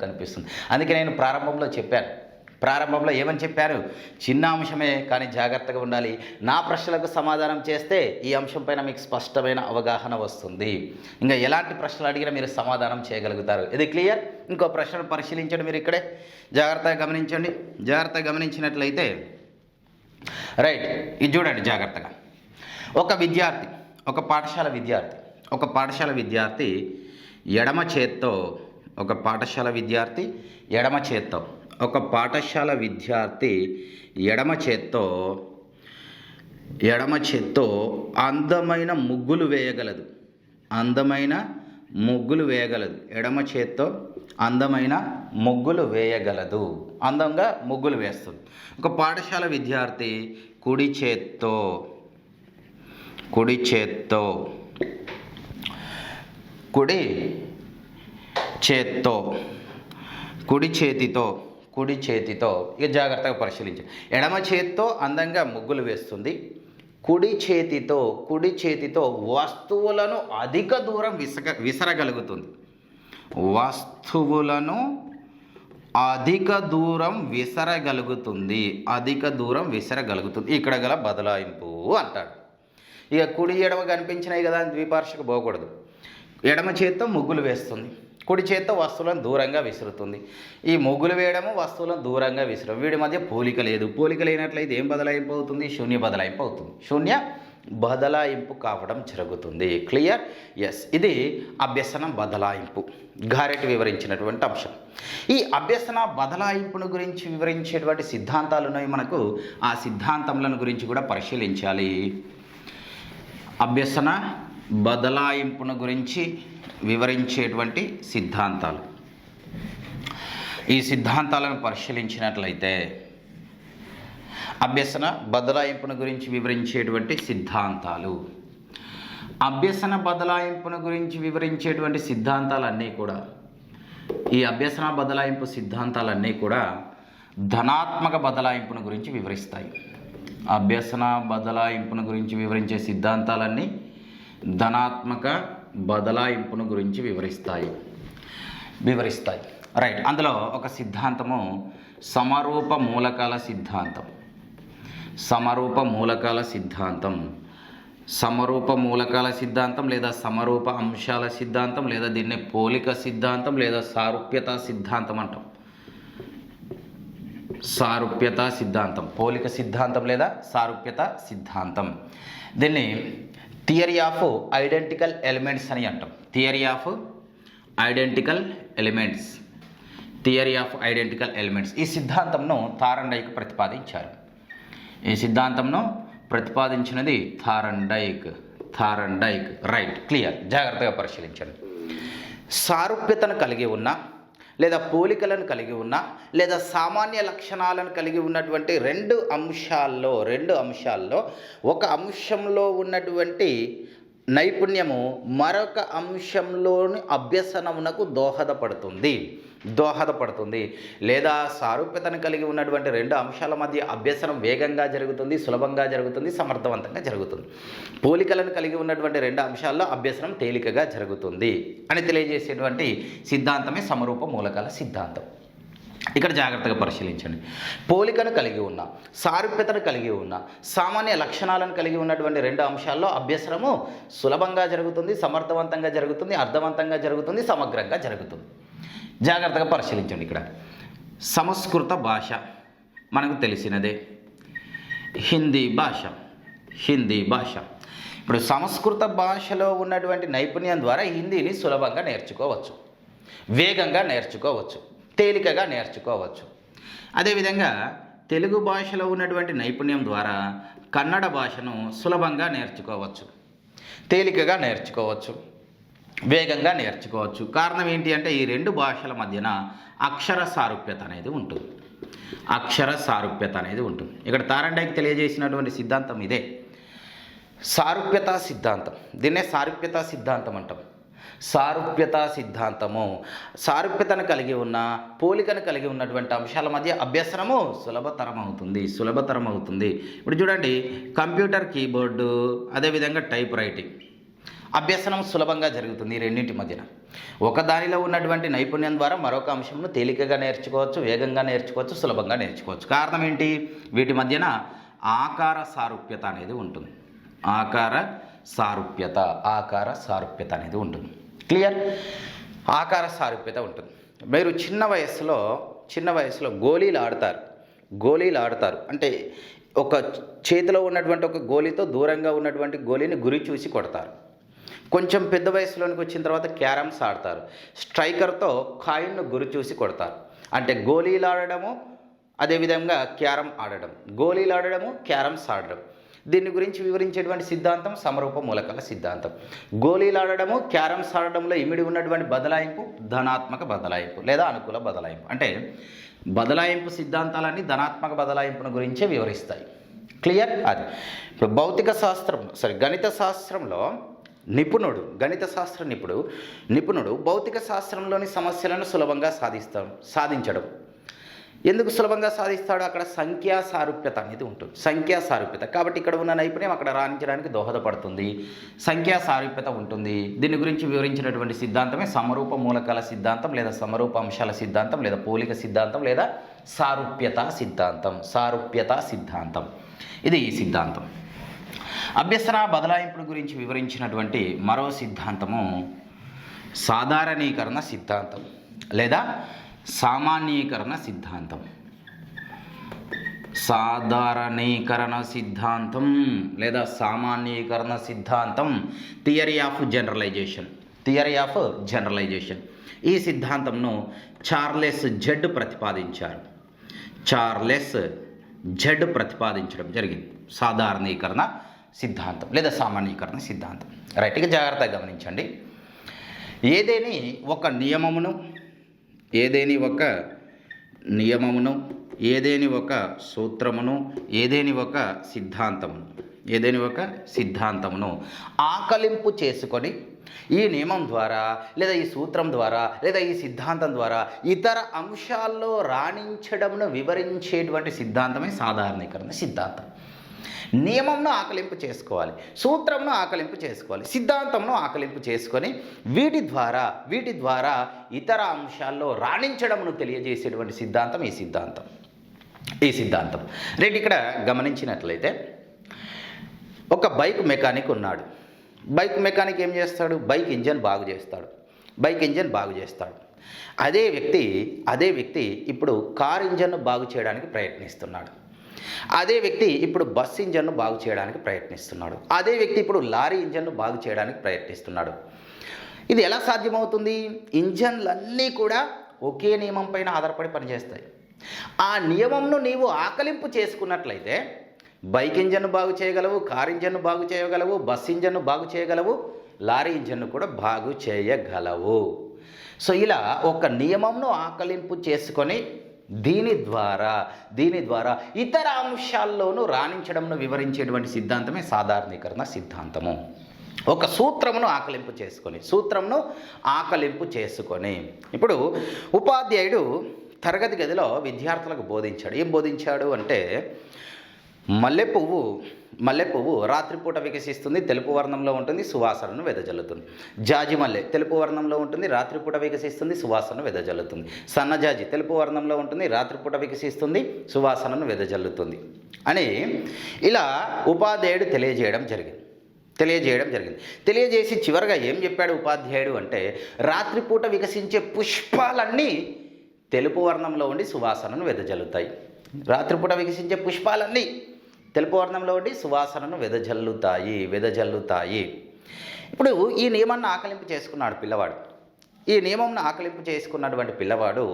కనిపిస్తుంది. అందుకే నేను ప్రారంభంలో ఏమని చెప్పాను? చిన్న అంశమే కానీ జాగ్రత్తగా ఉండాలి. నా ప్రశ్నలకు సమాధానం చేస్తే ఈ అంశంపైన మీకు స్పష్టమైన అవగాహన వస్తుంది. ఇంకా ఎలాంటి ప్రశ్నలు అడిగినా మీరు సమాధానం చేయగలుగుతారు. ఇది క్లియర్? ఇంకో ప్రశ్నను పరిశీలించండి. మీరు ఇక్కడే జాగ్రత్తగా గమనించినట్లయితే రైట్, ఇది చూడండి జాగ్రత్తగా. ఒక పాఠశాల విద్యార్థి ఎడమ చేత్తో అందమైన ముగ్గులు వేయగలదు. అందంగా ముగ్గులు వేస్తుంది. ఒక పాఠశాల విద్యార్థి కుడి చేతితో ఇక జాగ్రత్తగా పరిశీలించండి. ఎడమ చేత్తో అందంగా ముగ్గులు వేస్తుంది, కుడి చేతితో వస్తువులను అధిక దూరం విసరగలుగుతుంది. ఇక్కడ గల బదలాయింపు అంటాడు. ఇక కుడి ఎడమ కనిపించినాయి కదా, ద్విపార్శ్వకు పోకూడదు. ఎడమ చేత్తో ముగ్గులు వేస్తుంది, కుడి చేత్తో వస్తువులను దూరంగా విసురుతుంది. ఈ ముగ్గులు వేయడము, వస్తువులను దూరంగా విసరడం, వీడి మధ్య పోలిక లేదు. పోలిక లేనట్లయితే ఏం బదలాయింపు అవుతుంది? శూన్య బదలాయింపు కావడం జరుగుతుంది. క్లియర్? ఎస్, ఇది అభ్యసన బదలాయింపు గారెట్ వివరించినటువంటి అంశం. ఈ అభ్యసన బదలాయింపును గురించి వివరించేటువంటి సిద్ధాంతాలు ఉన్నాయి మనకు. ఆ సిద్ధాంతములను గురించి కూడా పరిశీలించాలి. అభ్యసన బదలాయింపును గురించి వివరించేటువంటి సిద్ధాంతాలు. ఈ సిద్ధాంతాలను పరిశీలించినట్లయితే అభ్యసన బదలాయింపును గురించి వివరించేటువంటి సిద్ధాంతాలు, ఈ అభ్యసన బదలాయింపు సిద్ధాంతాలన్నీ కూడా ధనాత్మక బదలాయింపును గురించి వివరిస్తాయి. అభ్యసన బదలాయింపును గురించి వివరించే సిద్ధాంతాలన్నీ ధనాత్మక బదలాయింపును గురించి వివరిస్తాయి. రైట్. అందులో ఒక సిద్ధాంతము సమరూప మూలకాల సిద్ధాంతం. సమరూప మూలకాల సిద్ధాంతం లేదా సమరూప అంశాల సిద్ధాంతం లేదా దీన్ని పోలిక సిద్ధాంతం లేదా సారూప్యత సిద్ధాంతం అంటాం. సారూప్యత సిద్ధాంతం, పోలిక సిద్ధాంతం లేదా సారూప్యత సిద్ధాంతం. దీన్ని థియరీ ఆఫ్ ఐడెంటికల్ ఎలిమెంట్స్ అని అంటాం. Theory of identical elements. ఈ సిద్ధాంతంను థారండైక్ ప్రతిపాదించారు. ఈ సిద్ధాంతంను ప్రతిపాదించినది థారండైక్. Right, clear. జాగ్రత్తగా పరిశీలించండి. సారూప్యతను కలిగి ఉన్న లేదా పోలికలను కలిగి ఉన్న లేదా సామాన్య లక్షణాలను కలిగి ఉన్నటువంటి రెండు అంశాల్లో ఒక అంశంలో ఉన్నటువంటి నైపుణ్యము మరొక అంశంలోని అభ్యసనమునకు దోహదపడుతుంది. లేదా సారూప్యతను కలిగి ఉన్నటువంటి రెండు అంశాల మధ్య అభ్యసనం వేగంగా జరుగుతుంది, సులభంగా జరుగుతుంది, సమర్థవంతంగా జరుగుతుంది. పోలికలను కలిగి ఉన్నటువంటి రెండు అంశాల్లో అభ్యసనం తేలికగా జరుగుతుంది అని తెలియజేసేటువంటి సిద్ధాంతమే సమరూప మూలకాల సిద్ధాంతం. ఇక్కడ జాగ్రత్తగా పరిశీలించండి. పోలికను కలిగి ఉన్న, సారూప్యతను కలిగి ఉన్న, సామాన్య లక్షణాలను కలిగి ఉన్నటువంటి రెండు అంశాల్లో అభ్యసనము సులభంగా జరుగుతుంది, సమర్థవంతంగా జరుగుతుంది, అర్థవంతంగా జరుగుతుంది, సమగ్రంగా జరుగుతుంది. జాగ్రత్తగా పరిశీలించండి. ఇక్కడ సంస్కృత భాష మనకు తెలిసినదే. హిందీ భాష. ఇప్పుడు సంస్కృత భాషలో ఉన్నటువంటి నైపుణ్యం ద్వారా హిందీని సులభంగా నేర్చుకోవచ్చు, వేగంగా నేర్చుకోవచ్చు, తేలికగా నేర్చుకోవచ్చు. అదేవిధంగా తెలుగు భాషలో ఉన్నటువంటి నైపుణ్యం ద్వారా కన్నడ భాషను సులభంగా నేర్చుకోవచ్చు, తేలికగా నేర్చుకోవచ్చు, వేగంగా నేర్చుకోవచ్చు. కారణం ఏంటి అంటే ఈ రెండు భాషల మధ్యన అక్షర సారూప్యత అనేది ఉంటుంది. ఇక్కడ థారండైక్ తెలియజేసినటువంటి సిద్ధాంతం ఇదే, సారూప్యతా సిద్ధాంతం. దీన్నే సారూప్యతా సిద్ధాంతం అంటాం. సారూప్యతను కలిగి ఉన్న, పోలికను కలిగి ఉన్నటువంటి అంశాల మధ్య అభ్యసనము సులభతరం అవుతుంది. ఇప్పుడు చూడండి, కంప్యూటర్ కీబోర్డు అదేవిధంగా టైప్ రైటింగ్ అభ్యసనం సులభంగా జరుగుతుంది. ఈ రెండింటి మధ్యన ఒకదానిలో ఉన్నటువంటి నైపుణ్యం ద్వారా మరొక అంశంను తేలికగా నేర్చుకోవచ్చు, వేగంగా నేర్చుకోవచ్చు, సులభంగా నేర్చుకోవచ్చు. కారణం ఏంటి? వీటి మధ్యన ఆకార సారూప్యత అనేది ఉంటుంది. ఆకార సారూప్యత అనేది ఉంటుంది. క్లియర్? ఆకార సారూప్యత ఉంటుంది. మీరు చిన్న వయసులో గోళీలు ఆడతారు. అంటే ఒక చేతిలో ఉన్నటువంటి ఒక గోళీతో దూరంగా ఉన్నటువంటి గోళీని గురి చూసి కొడతారు. కొంచెం పెద్ద వయసులోనికి వచ్చిన తర్వాత క్యారమ్స్ ఆడతారు. స్ట్రైకర్తో కాయిన్ను గురి చూసి కొడతారు. అంటే గోళీలు ఆడడము, అదేవిధంగా క్యారమ్ ఆడడం, గోళీలు ఆడడము, క్యారమ్స్ ఆడడం. దీని గురించి వివరించేటువంటి సిద్ధాంతం సమరూప మూలకాల సిద్ధాంతం. గోళీలు ఆడడము, క్యారమ్స్ ఆడడంలో ఇమిడి ఉన్నటువంటి బదలాయింపు ధనాత్మక బదలాయింపు లేదా అనుకూల బదలాయింపు. అంటే బదలాయింపు సిద్ధాంతాలన్నీ ధనాత్మక బదలాయింపును గురించే వివరిస్తాయి. క్లియర్? అది ఇప్పుడు గణిత శాస్త్రంలో నిపుణుడు భౌతిక శాస్త్రంలోని సమస్యలను సులభంగా సాధించడం. ఎందుకు సులభంగా సాధిస్తాడు? అక్కడ సంఖ్యా సారూప్యత అనేది ఉంటుంది. కాబట్టి ఇక్కడ ఉన్న నైపుణ్యం అక్కడ రాణించడానికి దోహదపడుతుంది. సంఖ్యా సారూప్యత ఉంటుంది. దీని గురించి వివరించినటువంటి సిద్ధాంతమే సమరూప మూలకాల సిద్ధాంతం లేదా సమరూప అంశాల సిద్ధాంతం లేదా పోలిక సిద్ధాంతం లేదా సారూప్యత సిద్ధాంతం. ఇది ఈ సిద్ధాంతం. అభ్యసన బదలాయింపుల గురించి వివరించినటువంటి మరో సిద్ధాంతము సాధారణీకరణ సిద్ధాంతం లేదా సామాన్యీకరణ సిద్ధాంతం. సాధారణీకరణ సిద్ధాంతం లేదా సామాన్యీకరణ సిద్ధాంతం. Theory of generalisation. ఈ సిద్ధాంతంను చార్లెస్ జెడ్ ప్రతిపాదించడం జరిగింది. సాధారణీకరణ సిద్ధాంతం లేదా సామాన్యీకరణ సిద్ధాంతం. రైట్, ఇక జాగ్రత్తగా గమనించండి. ఏదేని ఒక నియమమును, ఏదేని ఒక సూత్రమును, ఏదేని ఒక సిద్ధాంతమును ఆకలింపు చేసుకొని ఈ నియమం ద్వారా లేదా ఈ సూత్రం ద్వారా లేదా ఈ సిద్ధాంతం ద్వారా ఇతర అంశాల్లో రాణించడంను వివరించేటువంటి సిద్ధాంతమే సాధారణీకరణ సిద్ధాంతం. నియమంను ఆకలింపు చేసుకోవాలి, సూత్రంను ఆకలింపు చేసుకోవాలి, సిద్ధాంతంను ఆకలింపు చేసుకొని వీటి ద్వారా ఇతర అంశాల్లో రాణించడంను తెలియజేసేటువంటి సిద్ధాంతం ఈ సిద్ధాంతం. రేపు ఇక్కడ గమనించినట్లయితే ఒక బైక్ మెకానిక్ ఉన్నాడు. బైక్ మెకానిక్ ఏం చేస్తాడు? బైక్ ఇంజన్ బాగు చేస్తాడు. అదే వ్యక్తి ఇప్పుడు కార్ ఇంజన్ను బాగు చేయడానికి ప్రయత్నిస్తున్నాడు. అదే వ్యక్తి ఇప్పుడు బస్ ఇంజన్ను బాగు చేయడానికి ప్రయత్నిస్తున్నాడు. అదే వ్యక్తి ఇప్పుడు లారీ ఇంజన్ను బాగు చేయడానికి ప్రయత్నిస్తున్నాడు. ఇది ఎలా సాధ్యమవుతుంది? ఇంజన్లన్నీ కూడా ఒకే నియమం పైన ఆధారపడి పనిచేస్తాయి. ఆ నియమంను నీవు ఆకలింపు చేసుకున్నట్లయితే బైక్ ఇంజన్ను బాగు చేయగలవు, కార్ ఇంజన్ను బాగు చేయగలవు, బస్ ఇంజన్ను బాగు చేయగలవు, లారీ ఇంజన్ను కూడా బాగు చేయగలవు. సో ఇలా ఒక నియమంను ఆకలింపు చేసుకొని దీని ద్వారా ఇతర అంశాల్లోనూ రాణించడంను వివరించేటువంటి సిద్ధాంతమే సాధారణీకరణ సిద్ధాంతము. ఒక సూత్రమును ఆకలింపు చేసుకొని ఇప్పుడు ఉపాధ్యాయుడు తరగతి గదిలో విద్యార్థులకు బోధించాడు. ఏం బోధించాడు అంటే మల్లెపువ్వు రాత్రిపూట వికసిస్తుంది, తెలుపు వర్ణంలో ఉంటుంది, సువాసనను వెదజల్లుతుంది. జాజి మల్లె తెలుపు వర్ణంలో ఉంటుంది, రాత్రిపూట వికసిస్తుంది, సువాసనను వెదజల్లుతుంది. సన్నజాజి తెలుపు వర్ణంలో ఉంటుంది, రాత్రిపూట వికసిస్తుంది, సువాసనను వెదజల్లుతుంది అని ఇలా ఉపాధ్యాయుడు తెలియజేయడం జరిగింది. తెలియజేసి చివరగా ఏం చెప్పాడు ఉపాధ్యాయుడు అంటే రాత్రిపూట వికసించే పుష్పాలన్నీ తెలుపు వర్ణంలో ఉండి సువాసనను వెదజల్లుతాయి. రాత్రిపూట వికసించే పుష్పాలన్నీ తెలుపు వర్ణంలో ఉండి సువాసనను వెదజల్లుతాయి. ఇప్పుడు ఈ నియమాన్ని ఆకలింపు చేసుకున్నాడు పిల్లవాడు. ఈ నియమంను ఆకలింపు చేసుకున్నటువంటి పిల్లవాడు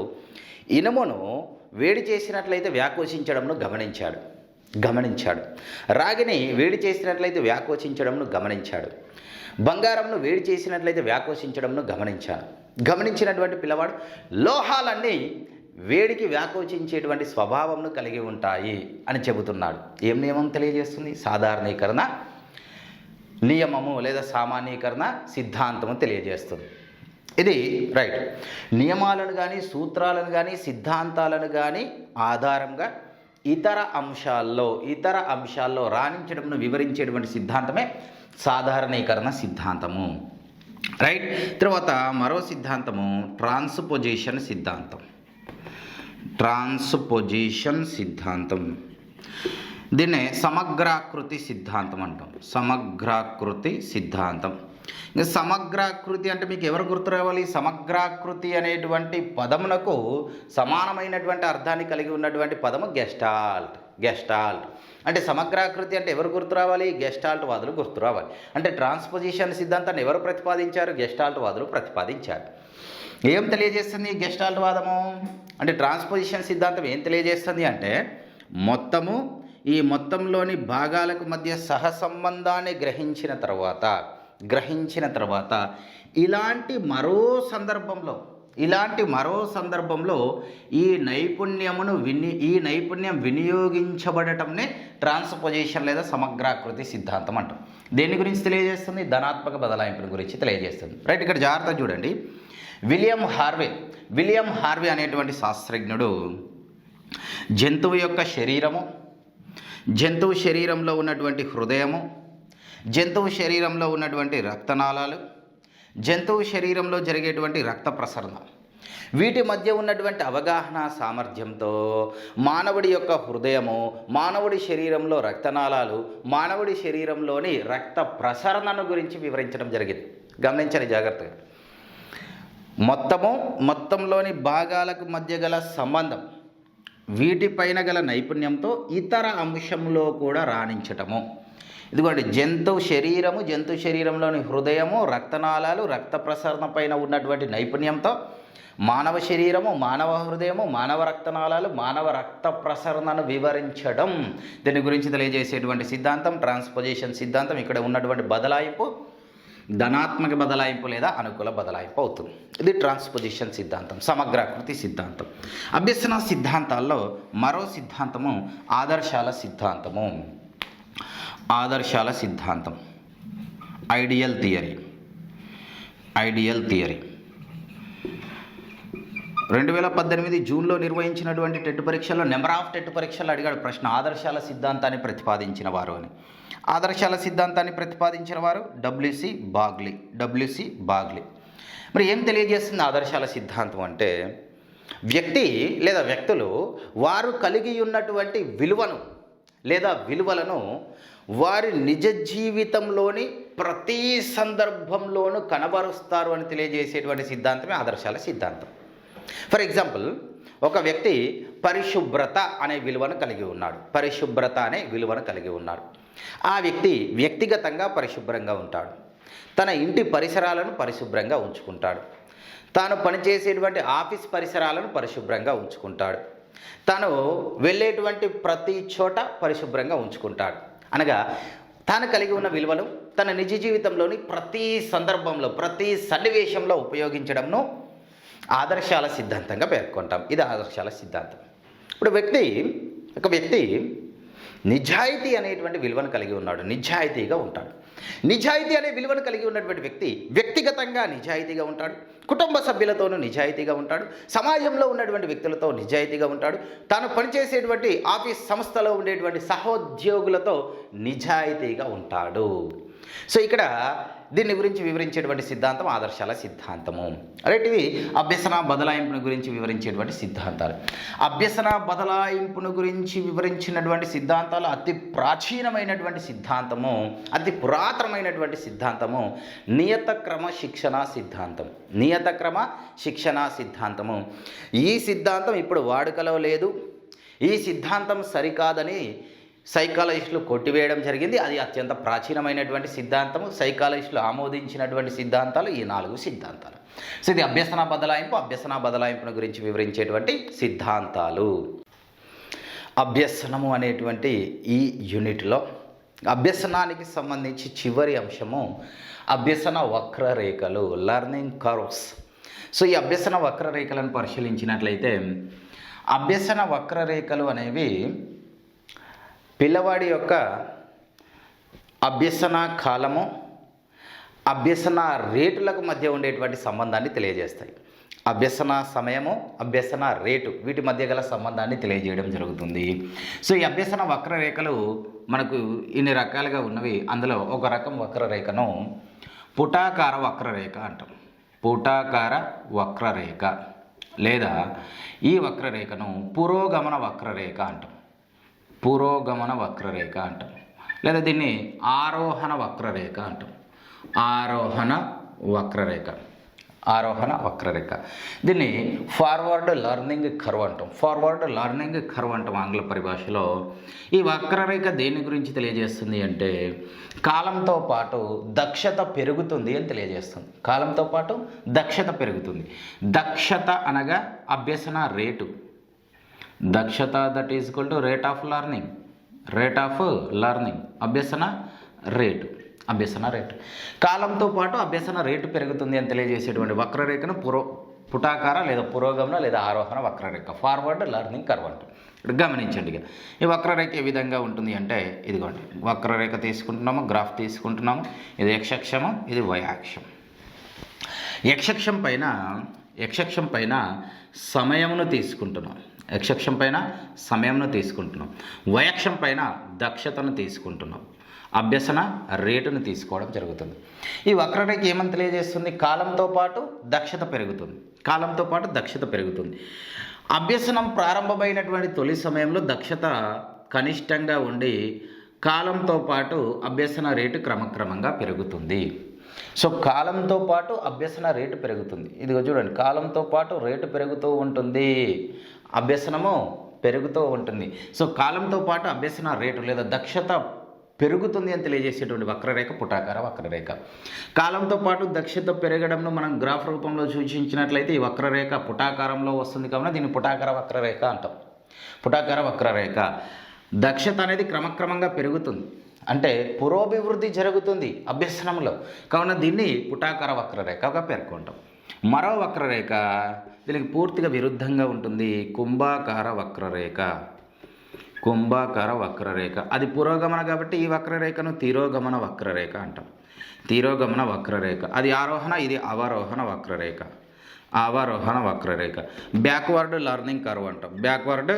ఇనుమును వేడి చేసినట్లయితే వ్యాకోచించడంను గమనించాడు. రాగిని వేడి చేసినట్లయితే వ్యాకోచించడంను గమనించాడు. బంగారంను వేడి చేసినట్లయితే వ్యాకోచించడంను గమనించినటువంటి పిల్లవాడు లోహాలన్నీ వేడికి వ్యాకోచించేటువంటి స్వభావంను కలిగి ఉంటాయి అని చెబుతున్నాడు. ఏం నియమం తెలియజేస్తుంది? సాధారణీకరణ నియమము లేదా సామాన్యీకరణ సిద్ధాంతము తెలియజేస్తుంది. ఇది రైట్. నియమాలను కానీ సూత్రాలను కానీ సిద్ధాంతాలను కానీ ఆధారంగా ఇతర అంశాల్లో రాణించడంను వివరించేటువంటి సిద్ధాంతమే సాధారణీకరణ సిద్ధాంతము. రైట్. తర్వాత మరో సిద్ధాంతము ట్రాన్స్పోజిషన్ సిద్ధాంతం. దీన్నే సమగ్రాకృతి సిద్ధాంతం అంటాం. ఇంకా సమగ్రాకృతి అంటే మీకు ఎవరు గుర్తు రావాలి? సమగ్రాకృతి అనేటువంటి పదమునకు సమానమైనటువంటి అర్థాన్ని కలిగి ఉన్నటువంటి పదము గెస్టాల్ట్. అంటే సమగ్రాకృతి అంటే ఎవరు గుర్తు రావాలి? గెస్టాల్ట్ వాదులు గుర్తు రావాలి. అంటే ట్రాన్స్పోజిషన్ సిద్ధాంతాన్ని ఎవరు ప్రతిపాదించారు? గెస్టాల్ట్ వాదులు ప్రతిపాదించారు. ఏం తెలియజేస్తుంది ఈ గెస్టాల్ట్ వాదము అంటే ట్రాన్స్పోజిషన్ సిద్ధాంతం ఏం తెలియజేస్తుంది అంటే ఈ మొత్తంలోని భాగాలకు మధ్య సహసంబంధాన్ని గ్రహించిన తర్వాత ఇలాంటి మరో సందర్భంలో ఈ నైపుణ్యం వినియోగించబడటంనే ట్రాన్స్పోజిషన్ లేదా సమగ్రాకృతి సిద్ధాంతం అంటాం. దేని గురించి తెలియజేస్తుంది? ధనాత్మక బదలాయింపుల గురించి తెలియజేస్తుంది. రైట్. ఇక్కడ జాగ్రత్తగా చూడండి. విలియం హార్వే అనేటువంటి శాస్త్రజ్ఞుడు జంతువు యొక్క శరీరము, జంతువు శరీరంలో ఉన్నటువంటి హృదయము, జంతువు శరీరంలో ఉన్నటువంటి రక్తనాళాలు, జంతువు శరీరంలో జరిగేటువంటి రక్త ప్రసరణ, వీటి మధ్య ఉన్నటువంటి అవగాహన సామర్థ్యంతో మానవుడి యొక్క హృదయము, మానవుడి శరీరంలో రక్తనాళాలు, మానవుడి శరీరంలోని రక్త ప్రసరణను గురించి వివరించడం జరిగింది. గమనించండి జాగ్రత్తగా. మొత్తంలోని భాగాలకు మధ్య గల సంబంధం, వీటిపైన గల నైపుణ్యంతో ఇతర అంశంలో కూడా రాణించటము. ఇదిగోండి, జంతు శరీరంలోని హృదయము, రక్తనాళాలు, రక్త ప్రసరణ పైన ఉన్నటువంటి నైపుణ్యంతో మానవ శరీరము, మానవ హృదయము, మానవ రక్తనాళాలు, మానవ రక్త ప్రసరణను వివరించడం, దీని గురించి తెలియజేసేటువంటి సిద్ధాంతం ట్రాన్స్పోజిషన్ సిద్ధాంతం. ఇక్కడ ఉన్నటువంటి బదలాయింపు ధనాత్మక బదలాయింపు లేదా అనుకూల బదలాయింపు అవుతుంది. ఇది ట్రాన్స్పోజిషన్ సిద్ధాంతం, సమగ్రాకృతి సిద్ధాంతం. అభ్యసన సిద్ధాంతాల్లో మరో సిద్ధాంతము ఆదర్శాల సిద్ధాంతం, ఐడియల్ థియరీ. Ideal theory. 2018 జూన్లో నిర్వహించినటువంటి టెట్ పరీక్షల్లో నెంబర్ ఆఫ్ టెట్ పరీక్షలు అడిగాడు ప్రశ్న, ఆదర్శాల సిద్ధాంతాన్ని ప్రతిపాదించిన వారు అని. ఆదర్శాల సిద్ధాంతాన్ని ప్రతిపాదించిన వారు డబ్ల్యూసి బాగ్లీ. మరి ఏం తెలియజేస్తుంది ఆదర్శాల సిద్ధాంతం అంటే, వ్యక్తి లేదా వ్యక్తులు వారు కలిగి ఉన్నటువంటి విలువను లేదా విలువలను వారి నిజ జీవితంలోని ప్రతి సందర్భంలోనూ కనబరుస్తారు అని తెలియజేసేటువంటి సిద్ధాంతమే ఆదర్శాల సిద్ధాంతం. ఫర్ ఎగ్జాంపుల్, ఒక వ్యక్తి పరిశుభ్రత అనే విలువను కలిగి ఉన్నాడు. ఆ వ్యక్తి వ్యక్తిగతంగా పరిశుభ్రంగా ఉంటాడు, తన ఇంటి పరిసరాలను పరిశుభ్రంగా ఉంచుకుంటాడు, తాను పనిచేసేటువంటి ఆఫీస్ పరిసరాలను పరిశుభ్రంగా ఉంచుకుంటాడు, తాను వెళ్ళేటువంటి ప్రతి చోట పరిశుభ్రంగా ఉంచుకుంటాడు. అనగా తాను కలిగి ఉన్న విలువలు తన నిజ జీవితంలోని ప్రతి సందర్భంలో ప్రతి సన్నివేశంలో ఉపయోగించడంను ఆదర్శాల సిద్ధాంతంగా పేర్కొంటాం. ఇది ఆదర్శాల సిద్ధాంతం. ఇప్పుడు ఒక వ్యక్తి నిజాయితీ అనేటువంటి విలువను కలిగి ఉన్నాడు, నిజాయితీగా ఉంటాడు. నిజాయితీ అనే విలువను కలిగి ఉన్నటువంటి వ్యక్తి వ్యక్తిగతంగా నిజాయితీగా ఉంటాడు, కుటుంబ సభ్యులతోనూ నిజాయితీగా ఉంటాడు, సమాజంలో ఉన్నటువంటి వ్యక్తులతో నిజాయితీగా ఉంటాడు, తాను పనిచేసేటువంటి ఆఫీస్ సంస్థలో ఉండేటువంటి సహోద్యోగులతో నిజాయితీగా ఉంటాడు. సో ఇక్కడ దీని గురించి వివరించేటువంటి సిద్ధాంతం ఆదర్శాల సిద్ధాంతము. రైట్, ఇవి అభ్యసన బదలాయింపును గురించి వివరించేటువంటి సిద్ధాంతాలు. అభ్యసన బదలాయింపును గురించి వివరించినటువంటి సిద్ధాంతాలు అతి ప్రాచీనమైనటువంటి సిద్ధాంతము, అతి పురాతనమైనటువంటి సిద్ధాంతము నియత క్రమ శిక్షణ సిద్ధాంతము. ఈ సిద్ధాంతం ఇప్పుడు వాడుకలో లేదు. ఈ సిద్ధాంతం సరికాదని సైకాలజిస్టులు కొట్టివేయడం జరిగింది. అది అత్యంత ప్రాచీనమైనటువంటి సిద్ధాంతము. సైకాలజిస్టులు ఆమోదించినటువంటి సిద్ధాంతాలు ఈ 4 సిద్ధాంతాలు. సో ఇది అభ్యసన బదలాయింపును గురించి వివరించేటువంటి సిద్ధాంతాలు. అభ్యసనము అనేటువంటి ఈ యూనిట్లో అభ్యసనానికి సంబంధించి చివరి అంశము అభ్యసన వక్రరేఖలు, లెర్నింగ్ కర్వ్స్. సో ఈ అభ్యసన వక్రరేఖలను పరిశీలించినట్లయితే అభ్యసన వక్రరేఖలు అనేవి పిల్లవాడి యొక్క అభ్యసన కాలము, అభ్యసన రేటులకు మధ్య ఉండేటువంటి సంబంధాన్ని తెలియజేస్తాయి. అభ్యసన సమయము, అభ్యసన రేటు, వీటి మధ్య గల సంబంధాన్ని తెలియజేయడం జరుగుతుంది. సో ఈ అభ్యసన వక్రరేఖలు మనకు ఇన్ని రకాలుగా ఉన్నవి. అందులో ఒక రకం వక్రరేఖను పుటాకార వక్రరేఖ అంటాం. పుటాకార వక్రరేఖ లేదా ఈ వక్రరేఖను పురోగమన వక్రరేఖ అంటాం. లేదా దీన్ని ఆరోహణ వక్రరేఖ అంటాం. ఆరోహణ వక్రరేఖ. దీన్ని ఫార్వర్డ్ లెర్నింగ్ కర్వ్ అంటాం. ఆంగ్ల పరిభాషలో. ఈ వక్రరేఖ దేని గురించి తెలియజేస్తుంది అంటే కాలంతో పాటు దక్షత పెరుగుతుంది అని తెలియజేస్తుంది. దక్షత అనగా అభ్యసన రేటు. దక్షత that is equal to rate of learning. అభ్యసన రేటు. కాలంతో పాటు అభ్యసన రేటు పెరుగుతుంది అని తెలియజేసేటువంటి వక్రరేఖను పుటాకార లేదా పురోగమన లేదా ఆరోహణ వక్రరేఖ, ఫార్వర్డ్ లెర్నింగ్ కర్వ్ అంటాం. ఇక్కడ గమనించండి. ఈ వక్రరేఖ ఏ విధంగా ఉంటుంది అంటే ఇదిగోండి, వక్రరేఖ తీసుకుంటున్నాము, గ్రాఫ్ తీసుకుంటున్నాము. ఇది x అక్షము, ఇది y అక్షం. x అక్షం పైన సమయమును తీసుకుంటున్నాం. y అక్షం పైన దక్షతను తీసుకుంటున్నాం. అభ్యసన రేటును తీసుకోవడం జరుగుతుంది. ఈ వక్రరేఖ ఏమని తెలియజేస్తుంది? కాలంతో పాటు దక్షత పెరుగుతుంది. అభ్యసనం ప్రారంభమైనటువంటి తొలి సమయంలో దక్షత కనిష్టంగా ఉండి కాలంతో పాటు అభ్యసన రేటు క్రమక్రమంగా పెరుగుతుంది. సో కాలంతో పాటు అభ్యసన రేటు పెరుగుతుంది. ఇదిగో చూడండి, కాలంతో పాటు రేటు పెరుగుతూ ఉంటుంది, అభ్యసనము పెరుగుతూ ఉంటుంది. సో కాలంతో పాటు అభ్యసన రేటు లేదా దక్షత పెరుగుతుంది అని తెలియజేసేటువంటి వక్రరేఖ పుటాకార వక్రరేఖ. కాలంతో పాటు దక్షత పెరగడంను మనం గ్రాఫ్ రూపంలో సూచించినట్లయితే ఈ వక్రరేఖ పుటాకారంలో వస్తుంది కావున దీన్ని పుటాకార వక్రరేఖ అంటాం. దక్షత అనేది క్రమక్రమంగా పెరుగుతుంది, అంటే పురోభివృద్ధి జరుగుతుంది అభ్యసనంలో, కావున దీన్ని పుటాకార వక్రరేఖగా పేర్కొంటాం. మరో వక్రరేఖ దీనికి పూర్తిగా విరుద్ధంగా ఉంటుంది, కుంభాకార వక్రరేఖ. కుంభాకార వక్రరేఖ. అది పురోగమన కాబట్టి ఈ వక్రరేఖను తిరోగమన వక్రరేఖ అంటాం. తిరోగమన వక్రరేఖ. అది ఆరోహణ, ఇది అవరోహణ వక్రరేఖ. అవరోహణ వక్రరేఖ. బ్యాక్వర్డ్ లర్నింగ్ కర్వ్ అంటాం. Backward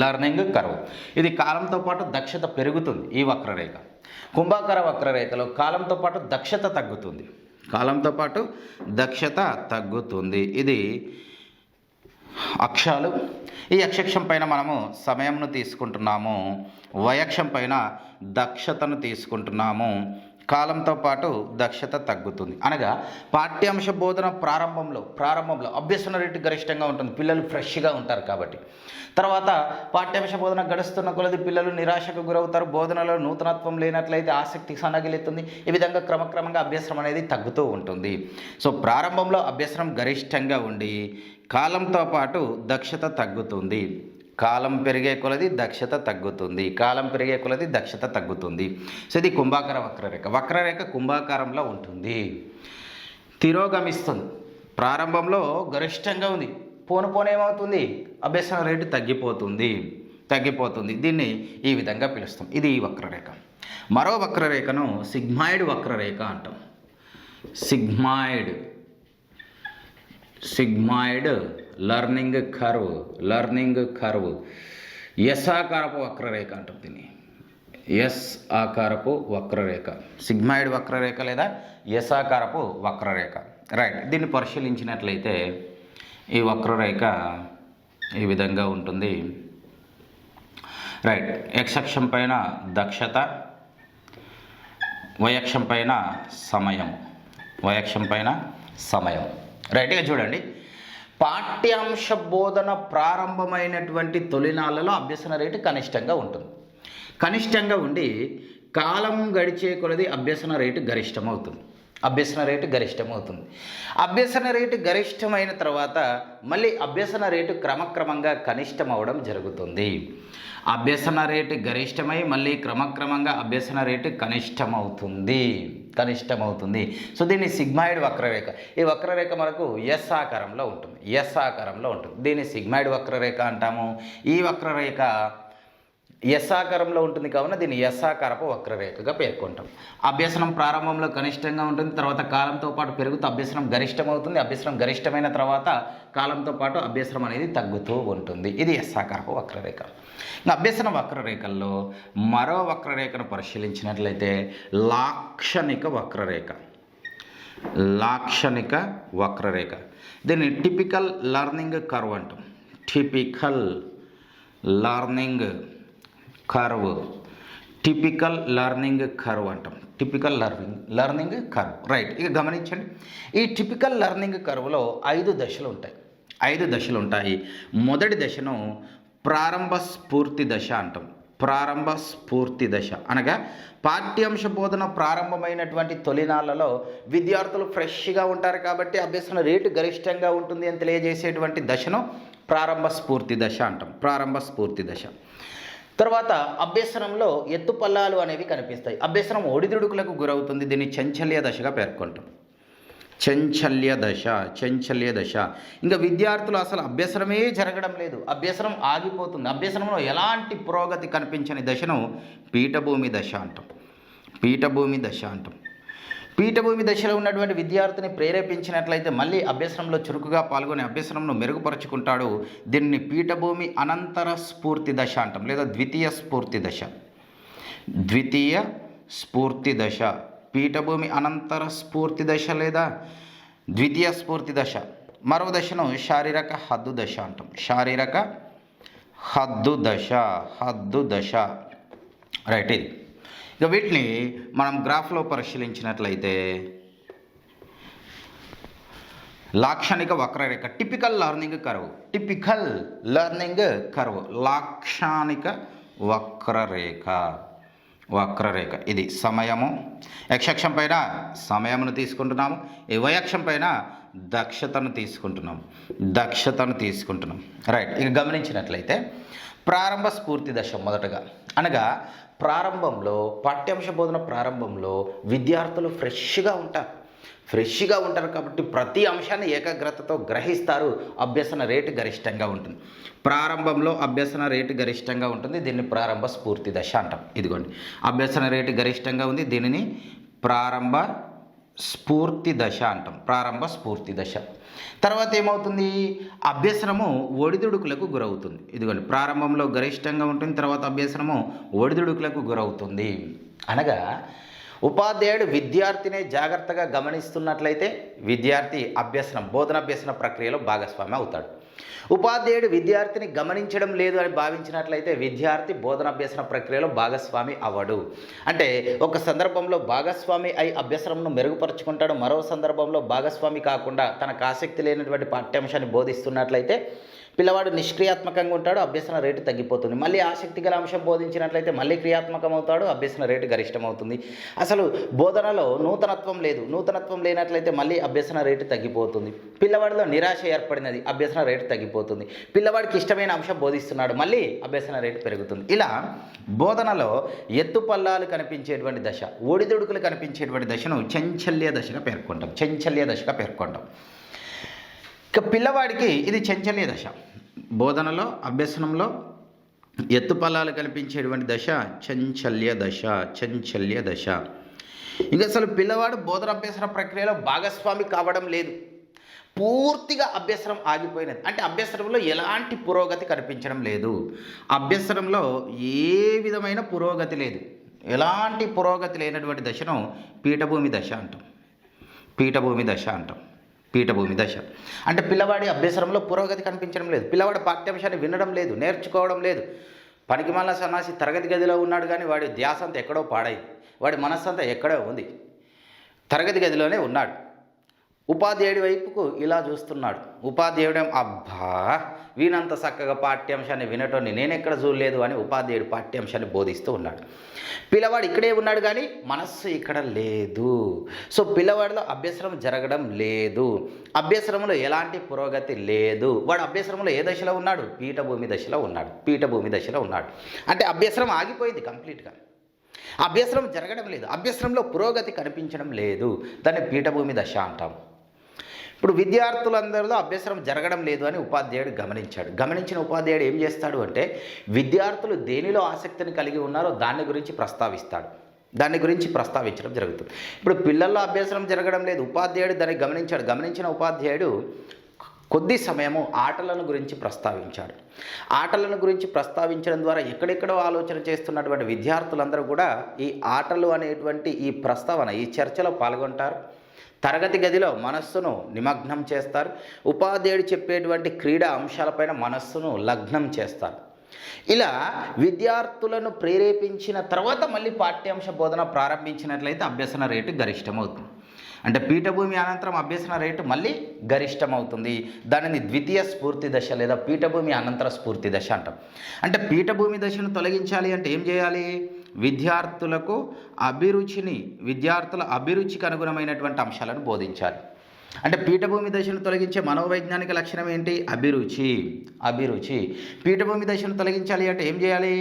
learning curve. ఇది కాలంతో పాటు దక్షత పెరుగుతుంది ఈ వక్రరేఖ. కుంభాకార వక్రరేఖలో కాలంతో పాటు దక్షత తగ్గుతుంది. కాలంతో పాటు దక్షత తగ్గుతుంది. ఇది అక్షాలు. ఈ అక్షం పైన మనము సమయంను తీసుకుంటున్నాము, వయక్షం పైన దక్షతను తీసుకుంటున్నాము. కాలంతో పాటు దక్షత తగ్గుతుంది. అనగా పాఠ్యాంశ బోధన ప్రారంభంలో అభ్యసన రేటు గరిష్టంగా ఉంటుంది, పిల్లలు ఫ్రెష్గా ఉంటారు కాబట్టి. తర్వాత పాఠ్యాంశ బోధన గడుస్తున్న కొలది పిల్లలు నిరాశకు గురవుతారు, బోధనలో నూతనత్వం లేనట్లయితే ఆసక్తి సన్నగిలెత్తుంది. ఈ విధంగా క్రమక్రమంగా అభ్యసనం అనేది తగ్గుతూ ఉంటుంది. సో ప్రారంభంలో అభ్యసనం గరిష్టంగా ఉండి కాలంతో పాటు దక్షత తగ్గుతుంది. కాలం పెరిగే కొలది దక్షత తగ్గుతుంది. కాలం పెరిగే కొలది దక్షత తగ్గుతుంది. సో ఇది కుంభాకార వక్రరేఖ. వక్రరేఖ కుంభాకారంలో ఉంటుంది, తిరోగమిస్తుంది. ప్రారంభంలో గరిష్టంగా ఉంది, పోనేమవుతుంది, అభ్యసన రేటు తగ్గిపోతుంది. దీన్ని ఈ విధంగా పిలుస్తాం. ఇది ఈ వక్రరేఖ. మరో వక్రరేఖను సిగ్మాయిడ్ వక్రరేఖ అంటాం. Sigmoid learning curve. ఎస్ ఆకారపు వక్రరేఖ అంటాం దీన్ని. ఎస్ ఆకారపు వక్రరేఖ, సిగ్మాయిడ్ వక్రరేఖ లేదా ఎస్ ఆకారపు వక్రరేఖ. రైట్. దీన్ని పరిశీలించినట్లయితే ఈ వక్రరేఖ ఈ విధంగా ఉంటుంది. రైట్. ఎక్స్ అక్షం పైన దక్షత, వయక్షం పైన సమయం. రైట్గా చూడండి. పాఠ్యాంశ బోధన ప్రారంభమైనటువంటి తొలినాళ్ళలో అభ్యసన రేటు కనిష్టంగా ఉంటుంది. కనిష్టంగా ఉండి కాలం గడిచే కొలది అభ్యసన రేటు గరిష్టమవుతుంది. అభ్యసన రేటు గరిష్టమైన తర్వాత మళ్ళీ అభ్యసన రేటు క్రమక్రమంగా కనిష్టం అవడం జరుగుతుంది. అభ్యసన రేటు గరిష్టమై మళ్ళీ క్రమక్రమంగా అభ్యసన రేటు కనిష్టమవుతుంది. సో దీన్ని సిగ్మాయిడ్ వక్రరేఖ. ఈ వక్రరేఖ మనకు ఎస్ ఆకారంలో ఉంటుంది. దీన్ని సిగ్మాయిడ్ వక్రరేఖ అంటాము. ఈ వక్రరేఖ ఎస్ ఆకారంలో ఉంటుంది కావున దీన్ని ఎస్ ఆకారపు వక్రరేఖగా పేర్కొంటాం. అభ్యసనం ప్రారంభంలో కనిష్టంగా ఉంటుంది, తర్వాత కాలంతో పాటు పెరుగుతూ అభ్యసనం గరిష్టమవుతుంది. అభ్యసనం గరిష్టమైన తర్వాత కాలంతో పాటు అభ్యసనం అనేది తగ్గుతూ ఉంటుంది. ఇది ఎస్ ఆకారపు వక్రరేఖ. అభ్యసన వక్రరేఖల్లో మరో వక్రరేఖను పరిశీలించినట్లయితే లాక్షణిక వక్రరేఖ. దీన్ని టిపికల్ లర్నింగ్ కర్వ్ అంటాం. Typical learning curve. రైట్. ఇక గమనించండి. ఈ టిపికల్ లర్నింగ్ కర్వ్లో 5 దశలు ఉంటాయి. మొదటి దశను ప్రారంభ స్ఫూర్తి దశ అంటాం. అనగా పాఠ్యాంశ బోధన ప్రారంభమైనటువంటి తొలినాళ్లలో విద్యార్థులు ఫ్రెష్గా ఉంటారు కాబట్టి అభ్యసన రేటు గరిష్టంగా ఉంటుంది అని తెలియజేసేటువంటి దశను ప్రారంభ స్ఫూర్తి దశ. తర్వాత అభ్యసనంలో ఎత్తుపల్లాలు అనేవి కనిపిస్తాయి. అభ్యసనం ఒడిదుడుకులకు గురవుతుంది. దీన్ని చంచల్య దశగా పేర్కొంటాం. చంచల్య దశ. ఇంకా విద్యార్థులు అసలు అభ్యసనమే జరగడం లేదు, అభ్యసనం ఆగిపోతుంది. అభ్యసనంలో ఎలాంటి పురోగతి కనిపించని దశను పీఠభూమి దశ అంటాం. పీఠభూమి దశలో ఉన్నటువంటి విద్యార్థిని ప్రేరేపించినట్లయితే మళ్ళీ అభ్యసనంలో చురుకుగా పాల్గొని అభ్యసనంను మెరుగుపరుచుకుంటాడు. దీన్ని పీఠభూమి అనంతర స్ఫూర్తి దశ అంటాం, లేదా ద్వితీయ స్ఫూర్తి దశ. పీఠభూమి అనంతర స్ఫూర్తి దశ లేదా ద్వితీయ స్ఫూర్తి దశ. మరో దశను శారీరక హద్దు దశ అంటాం. హద్దు దశ. రైట్. ఇది ఇక వీటిని మనం గ్రాఫ్లో పరిశీలించినట్లయితే లాక్షణిక వక్రరేఖ, టిపికల్ లర్నింగ్ కర్వ్, లాక్షణిక వక్రరేఖ. ఇది సమయము, యక్షం పైన సమయమును తీసుకుంటున్నాము, ఈ వయక్షం పైన దక్షతను తీసుకుంటున్నాం. రైట్. ఇక గమనించినట్లయితే ప్రారంభ స్ఫూర్తి దశ మొదటగా, అనగా ప్రారంభంలో పాఠ్యాంశ బోధన ప్రారంభంలో విద్యార్థులు ఫ్రెష్గా ఉంటారు, ఫ్రెష్గా ఉంటారు కాబట్టి ప్రతి అంశాన్ని ఏకాగ్రతతో గ్రహిస్తారు. అభ్యసన రేటు గరిష్టంగా ఉంటుంది. ప్రారంభంలో అభ్యసన రేటు గరిష్టంగా ఉంటుంది. దీన్ని ప్రారంభ స్ఫూర్తి దశ అంటాం. ఇదిగోండి, అభ్యసన రేటు గరిష్టంగా ఉంది. దీనిని ప్రారంభ స్ఫూర్తి దశ అంటాం. ప్రారంభ స్ఫూర్తి దశ. తర్వాత ఏమవుతుంది? అభ్యసనము ఒడిదుడుకులకు గురవుతుంది. ఇదిగోండి, ప్రారంభంలో గరిష్టంగా ఉంటుంది, తర్వాత అభ్యసనము ఒడిదుడుకులకు గురవుతుంది. అనగా ఉపాధ్యాయుడు విద్యార్థిని జాగ్రత్తగా గమనిస్తున్నట్లయితే విద్యార్థి బోధనాభ్యసన ప్రక్రియలో భాగస్వామి అవుతాడు. ఉపాధ్యాయుడు విద్యార్థిని గమనించడం లేదు అని భావించినట్లయితే విద్యార్థి బోధనాభ్యసన ప్రక్రియలో భాగస్వామి అవ్వడు. అంటే ఒక సందర్భంలో భాగస్వామి అయి అభ్యసనంను మెరుగుపరుచుకుంటాడు, మరో సందర్భంలో భాగస్వామి కాకుండా తనకు ఆసక్తి లేనటువంటి పాఠ్యాంశాన్ని బోధిస్తున్నట్లయితే పిల్లవాడు నిష్క్రియాత్మకంగా ఉంటాడు, అభ్యసన రేటు తగ్గిపోతుంది. మళ్ళీ ఆసక్తి గల అంశం బోధించినట్లయితే మళ్ళీ క్రియాత్మకం అవుతాడు, అభ్యసన రేటు గరిష్టమవుతుంది. అసలు బోధనలో నూతనత్వం లేదు, నూతనత్వం లేనట్లయితే మళ్ళీ అభ్యసన రేటు తగ్గిపోతుంది. పిల్లవాడిలో నిరాశ ఏర్పడినది, అభ్యసన రేటు తగ్గిపోతుంది. పిల్లవాడికి ఇష్టమైన అంశం బోధిస్తున్నాడు, మళ్ళీ అభ్యసన రేటు పెరుగుతుంది. ఇలా బోధనలో ఎత్తుపల్లాలు కనిపించేటువంటి దశ, ఒడిదుడుకులు కనిపించేటువంటి దశను చంచల్య దశగా పేర్కొంటాం. ఇక పిల్లవాడికి ఇది చంచల్య దశ. బోధనలో అభ్యసనంలో ఎత్తుపల్లాలు కనిపించేటువంటి దశ చంచల్య దశ. ఇంకా అసలు పిల్లవాడు బోధనాభ్యసన ప్రక్రియలో భాగస్వామి కావడం లేదు, పూర్తిగా అభ్యసనం ఆగిపోయినది. అంటే అభ్యసనంలో ఎలాంటి పురోగతి కనిపించడం లేదు, అభ్యసనంలో ఏ విధమైన పురోగతి లేదు, ఎలాంటి పురోగతి లేనటువంటి దశను పీఠభూమి దశ అంటాం. పీఠభూమి దశ అంటే పిల్లవాడి అభ్యసనంలో పురోగతి కనిపించడం లేదు, పిల్లవాడి పాఠ్యాంశాన్ని వినడం లేదు, నేర్చుకోవడం లేదు. పనికిమాలిన సన్నాసి తరగతి గదిలో ఉన్నాడు కానీ వాడి ధ్యాస అంతా ఎక్కడో పాడైంది, వాడి మనస్సు అంతా ఎక్కడో ఉంది, తరగతి గదిలోనే ఉన్నాడు. ఉపాధ్యాయుడి వైపుకు ఇలా చూస్తున్నాడు. ఉపాధ్యాయుడేం అబ్బా వీనంత చక్కగా పాఠ్యాంశాన్ని వినటోని నేనెక్కడ చూడలేదు అని ఉపాధ్యాయుడు పాఠ్యాంశాన్ని బోధిస్తూ ఉన్నాడు. పిల్లవాడు ఇక్కడే ఉన్నాడు కానీ మనస్సు ఇక్కడ లేదు. సో పిల్లవాడిలో అభ్యసనం జరగడం లేదు, అభ్యసనంలో ఎలాంటి పురోగతి లేదు. వాడు అభ్యసనంలో ఏ దశలో ఉన్నాడు? పీఠభూమి దశలో ఉన్నాడు. అంటే అభ్యసనం ఆగిపోయింది కంప్లీట్గా, అభ్యసనం జరగడం లేదు, అభ్యసనంలో పురోగతి కనిపించడం లేదు. దాన్ని పీఠభూమి దశ అంటాం. ఇప్పుడు విద్యార్థులందరిలో అభ్యసనం జరగడం లేదు అని ఉపాధ్యాయుడు గమనించిన ఉపాధ్యాయుడు ఏం చేస్తాడు అంటే విద్యార్థులు దేనిలో ఆసక్తిని కలిగి ఉన్నారో దాని గురించి ప్రస్తావించడం జరుగుతుంది. ఇప్పుడు పిల్లల్లో అభ్యసనం జరగడం లేదు, ఉపాధ్యాయుడు దాన్ని గమనించిన ఉపాధ్యాయుడు కొద్ది సమయము ఆటలను గురించి ప్రస్తావించాడు. ఆటలను గురించి ప్రస్తావించడం ద్వారా ఎక్కడెక్కడో ఆలోచన చేస్తున్నటువంటి విద్యార్థులందరూ కూడా ఈ ఆటలు అనేటువంటి ఈ ప్రస్తావన, ఈ చర్చలో పాల్గొంటారు. తరగతి గదిలో మనస్సును నిమగ్నం చేస్తారు. ఉపాధ్యాయుడు చెప్పేటువంటి క్రీడా అంశాలపైన మనస్సును లగ్నం చేస్తారు. ఇలా విద్యార్థులను ప్రేరేపించిన తర్వాత మళ్ళీ పాఠ్యాంశ బోధన ప్రారంభించినట్లయితే అభ్యసన రేటు గరిష్టమవుతుంది. అంటే పీఠభూమి అనంతరం అభ్యసన రేటు మళ్ళీ గరిష్టమవుతుంది. దానిని ద్వితీయ స్ఫూర్తి దశ లేదా పీఠభూమి అనంతర స్ఫూర్తి దశ అంటాం. అంటే పీఠభూమి దశను తొలగించాలి అంటే ఏం చేయాలి? విద్యార్థుల అభిరుచికి అనుగుణమైనటువంటి అంశాలను బోధించాలి. అంటే పీఠభూమి దశను తొలగించే మనోవైజ్ఞానిక లక్షణం ఏంటి? అభిరుచి. పీఠభూమి దశను తొలగించాలి అంటే ఏం చేయాలి?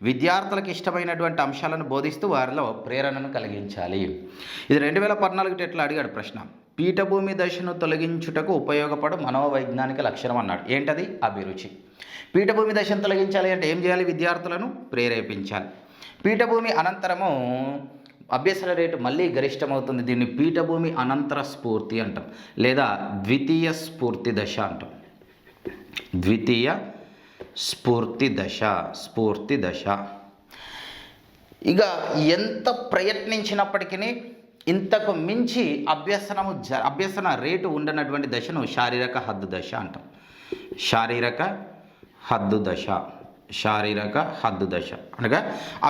విద్యార్థులకు ఇష్టమైనటువంటి అంశాలను బోధిస్తూ వారిలో ప్రేరణను కలిగించాలి. ఇది 2014 టెట్లో అడిగాడు ప్రశ్న. పీఠభూమి దశను తొలగించుటకు ఉపయోగపడు మనోవైజ్ఞానిక లక్షణం అన్నాడు. ఏంటది? అభిరుచి. పీఠభూమి దశను తొలగించాలి అంటే ఏం చేయాలి? విద్యార్థులను ప్రేరేపించాలి. పీఠభూమి అనంతరము అభ్యసన రేటు మళ్ళీ గరిష్టమవుతుంది. దీన్ని పీఠభూమి అనంతర స్ఫూర్తి అంటాం, లేదా ద్వితీయ స్ఫూర్తి దశ అంటాం. ద్వితీయ స్ఫూర్తి దశ. ఇక ఎంత ప్రయత్నించినప్పటికీ ఇంతకు మించి అభ్యసన రేటు ఉండనటువంటి దశను శారీరక హద్దు దశ అంటాం. శారీరక హద్దు దశ అనగా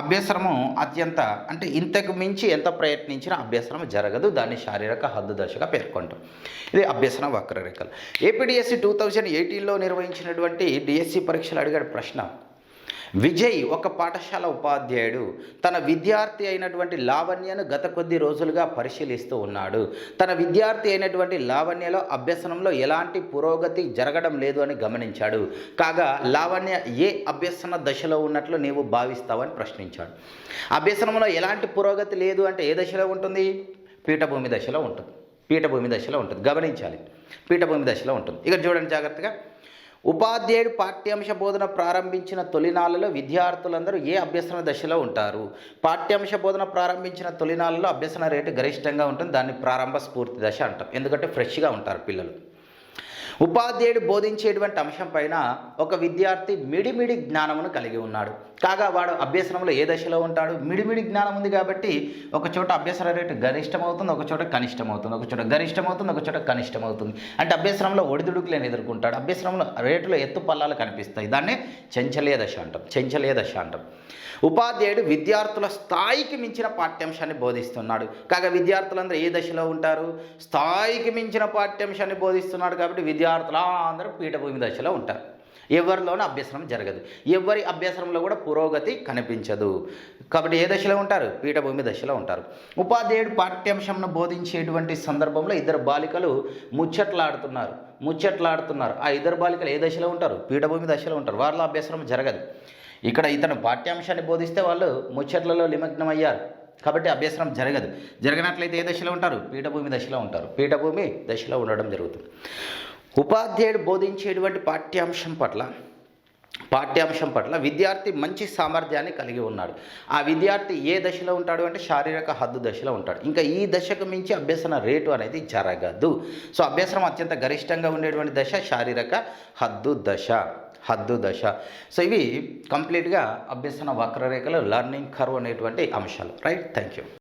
అభ్యసనము అత్యంత అంటే ఇంతకు మించి ఎంత ప్రయత్నించినా అభ్యసనం జరగదు. దాన్ని శారీరక హద్దు దశగా పేర్కొంటాం. ఇది అభ్యసన వక్రరేఖలు. ఏపీడిఎస్సి 2018లో నిర్వహించినటువంటి డిఎస్సి పరీక్షలు అడిగాడు ప్రశ్న. విజయ్ ఒక పాఠశాల ఉపాధ్యాయుడు తన విద్యార్థి అయినటువంటి లావణ్యను గత కొద్ది రోజులుగా పరిశీలిస్తూ ఉన్నాడు. తన విద్యార్థి అయినటువంటి లావణ్యలో అభ్యసనంలో ఎలాంటి పురోగతి జరగడం లేదు అని గమనించాడు. కాగా లావణ్య ఏ అభ్యసన దశలో ఉన్నట్లు నీవు భావిస్తావని ప్రశ్నించాడు. అభ్యసనంలో ఎలాంటి పురోగతి లేదు అంటే ఏ దశలో ఉంటుంది? పీఠభూమి దశలో ఉంటుంది. పీఠభూమి దశలో ఉంటుంది, గమనించాలి. పీఠభూమి దశలో ఉంటుంది. ఇక చూడండి జాగ్రత్తగా. ఉపాధ్యాయుడు పాఠ్యాంశ బోధన ప్రారంభించిన తొలినాళ్ళలో విద్యార్థులందరూ ఏ అభ్యసన దశలో ఉంటారు? పాఠ్యాంశ బోధన ప్రారంభించిన తొలినాళ్ళలో అభ్యసన రేటు గరిష్టంగా ఉంటుంది. దాన్ని ప్రారంభ స్ఫూర్తి దశ అంటాం, ఎందుకంటే ఫ్రెష్గా ఉంటారు పిల్లలు. ఉపాధ్యాయుడు బోధించేటువంటి అంశం పైన ఒక విద్యార్థి మిడిమిడి జ్ఞానమును కలిగి ఉన్నాడు. కాగా వాడు అభ్యసనంలో ఏ దశలో ఉంటాడు? మిడిమిడి జ్ఞానం ఉంది కాబట్టి ఒక చోట అభ్యసన రేటు గరిష్టమవుతుంది, ఒక చోట కనిష్టమవుతుంది, ఒక చోట గరిష్టమవుతుంది, ఒక చోట కనిష్టమవుతుంది. అంటే అభ్యసనంలో ఒడిదుడుకులను ఎదుర్కొంటాడు, అభ్యసనంలో రేటులో ఎత్తు పల్లాలు కనిపిస్తాయి. దాన్నే చంచలీయ దశ అంటాం, చంచలీయ దశ అంటాం. ఉపాధ్యాయుడు విద్యార్థుల స్థాయికి మించిన పాఠ్యాంశాన్ని బోధిస్తున్నాడు. కాగా విద్యార్థులందరూ ఏ దశలో ఉంటారు? స్థాయికి మించిన పాఠ్యాంశాన్ని బోధిస్తున్నాడు కాబట్టి విద్యార్థులు అందరూ పీఠభూమి దశలో ఉంటారు. ఎవరిలోనూ అభ్యసనం జరగదు, ఎవరి అభ్యసనంలో కూడా పురోగతి కనిపించదు. కాబట్టి ఏ దశలో ఉంటారు? పీఠభూమి దశలో ఉంటారు. ఉపాధ్యాయుడు పాఠ్యాంశంను బోధించేటువంటి సందర్భంలో ఇద్దరు బాలికలు ముచ్చట్లాడుతున్నారు. ఆ ఇద్దరు బాలికలు ఏ దశలో ఉంటారు? పీఠభూమి దశలో ఉంటారు. వారిలో అభ్యసనం జరగదు. ఇక్కడ ఇతను పాఠ్యాంశాన్ని బోధిస్తే వాళ్ళు ముచ్చట్లలో నిమగ్నమయ్యారు కాబట్టి అభ్యసనం జరగదు. జరగనట్లయితే ఏ దశలో ఉంటారు? పీఠభూమి దశలో ఉంటారు. పీఠభూమి దశలో ఉండడం జరుగుతుంది. ఉపాధ్యాయుడు బోధించేటువంటి పాఠ్యాంశం పట్ల విద్యార్థి మంచి సామర్థ్యాన్ని కలిగి ఉన్నాడు. ఆ విద్యార్థి ఏ దశలో ఉంటాడు అంటే శారీరక హద్దు దశలో ఉంటాడు. ఇంకా ఈ దశకు మించి అభ్యసన రేటు అనేది జరగదు. సో అభ్యసనం అత్యంత గరిష్టంగా ఉండేటువంటి దశ శారీరక హద్దు దశ. సో ఇవి కంప్లీట్గా అభ్యసన వక్రరేఖలు, లర్నింగ్ కర్వ్ అనేటువంటి అంశాలు. Right, thank you.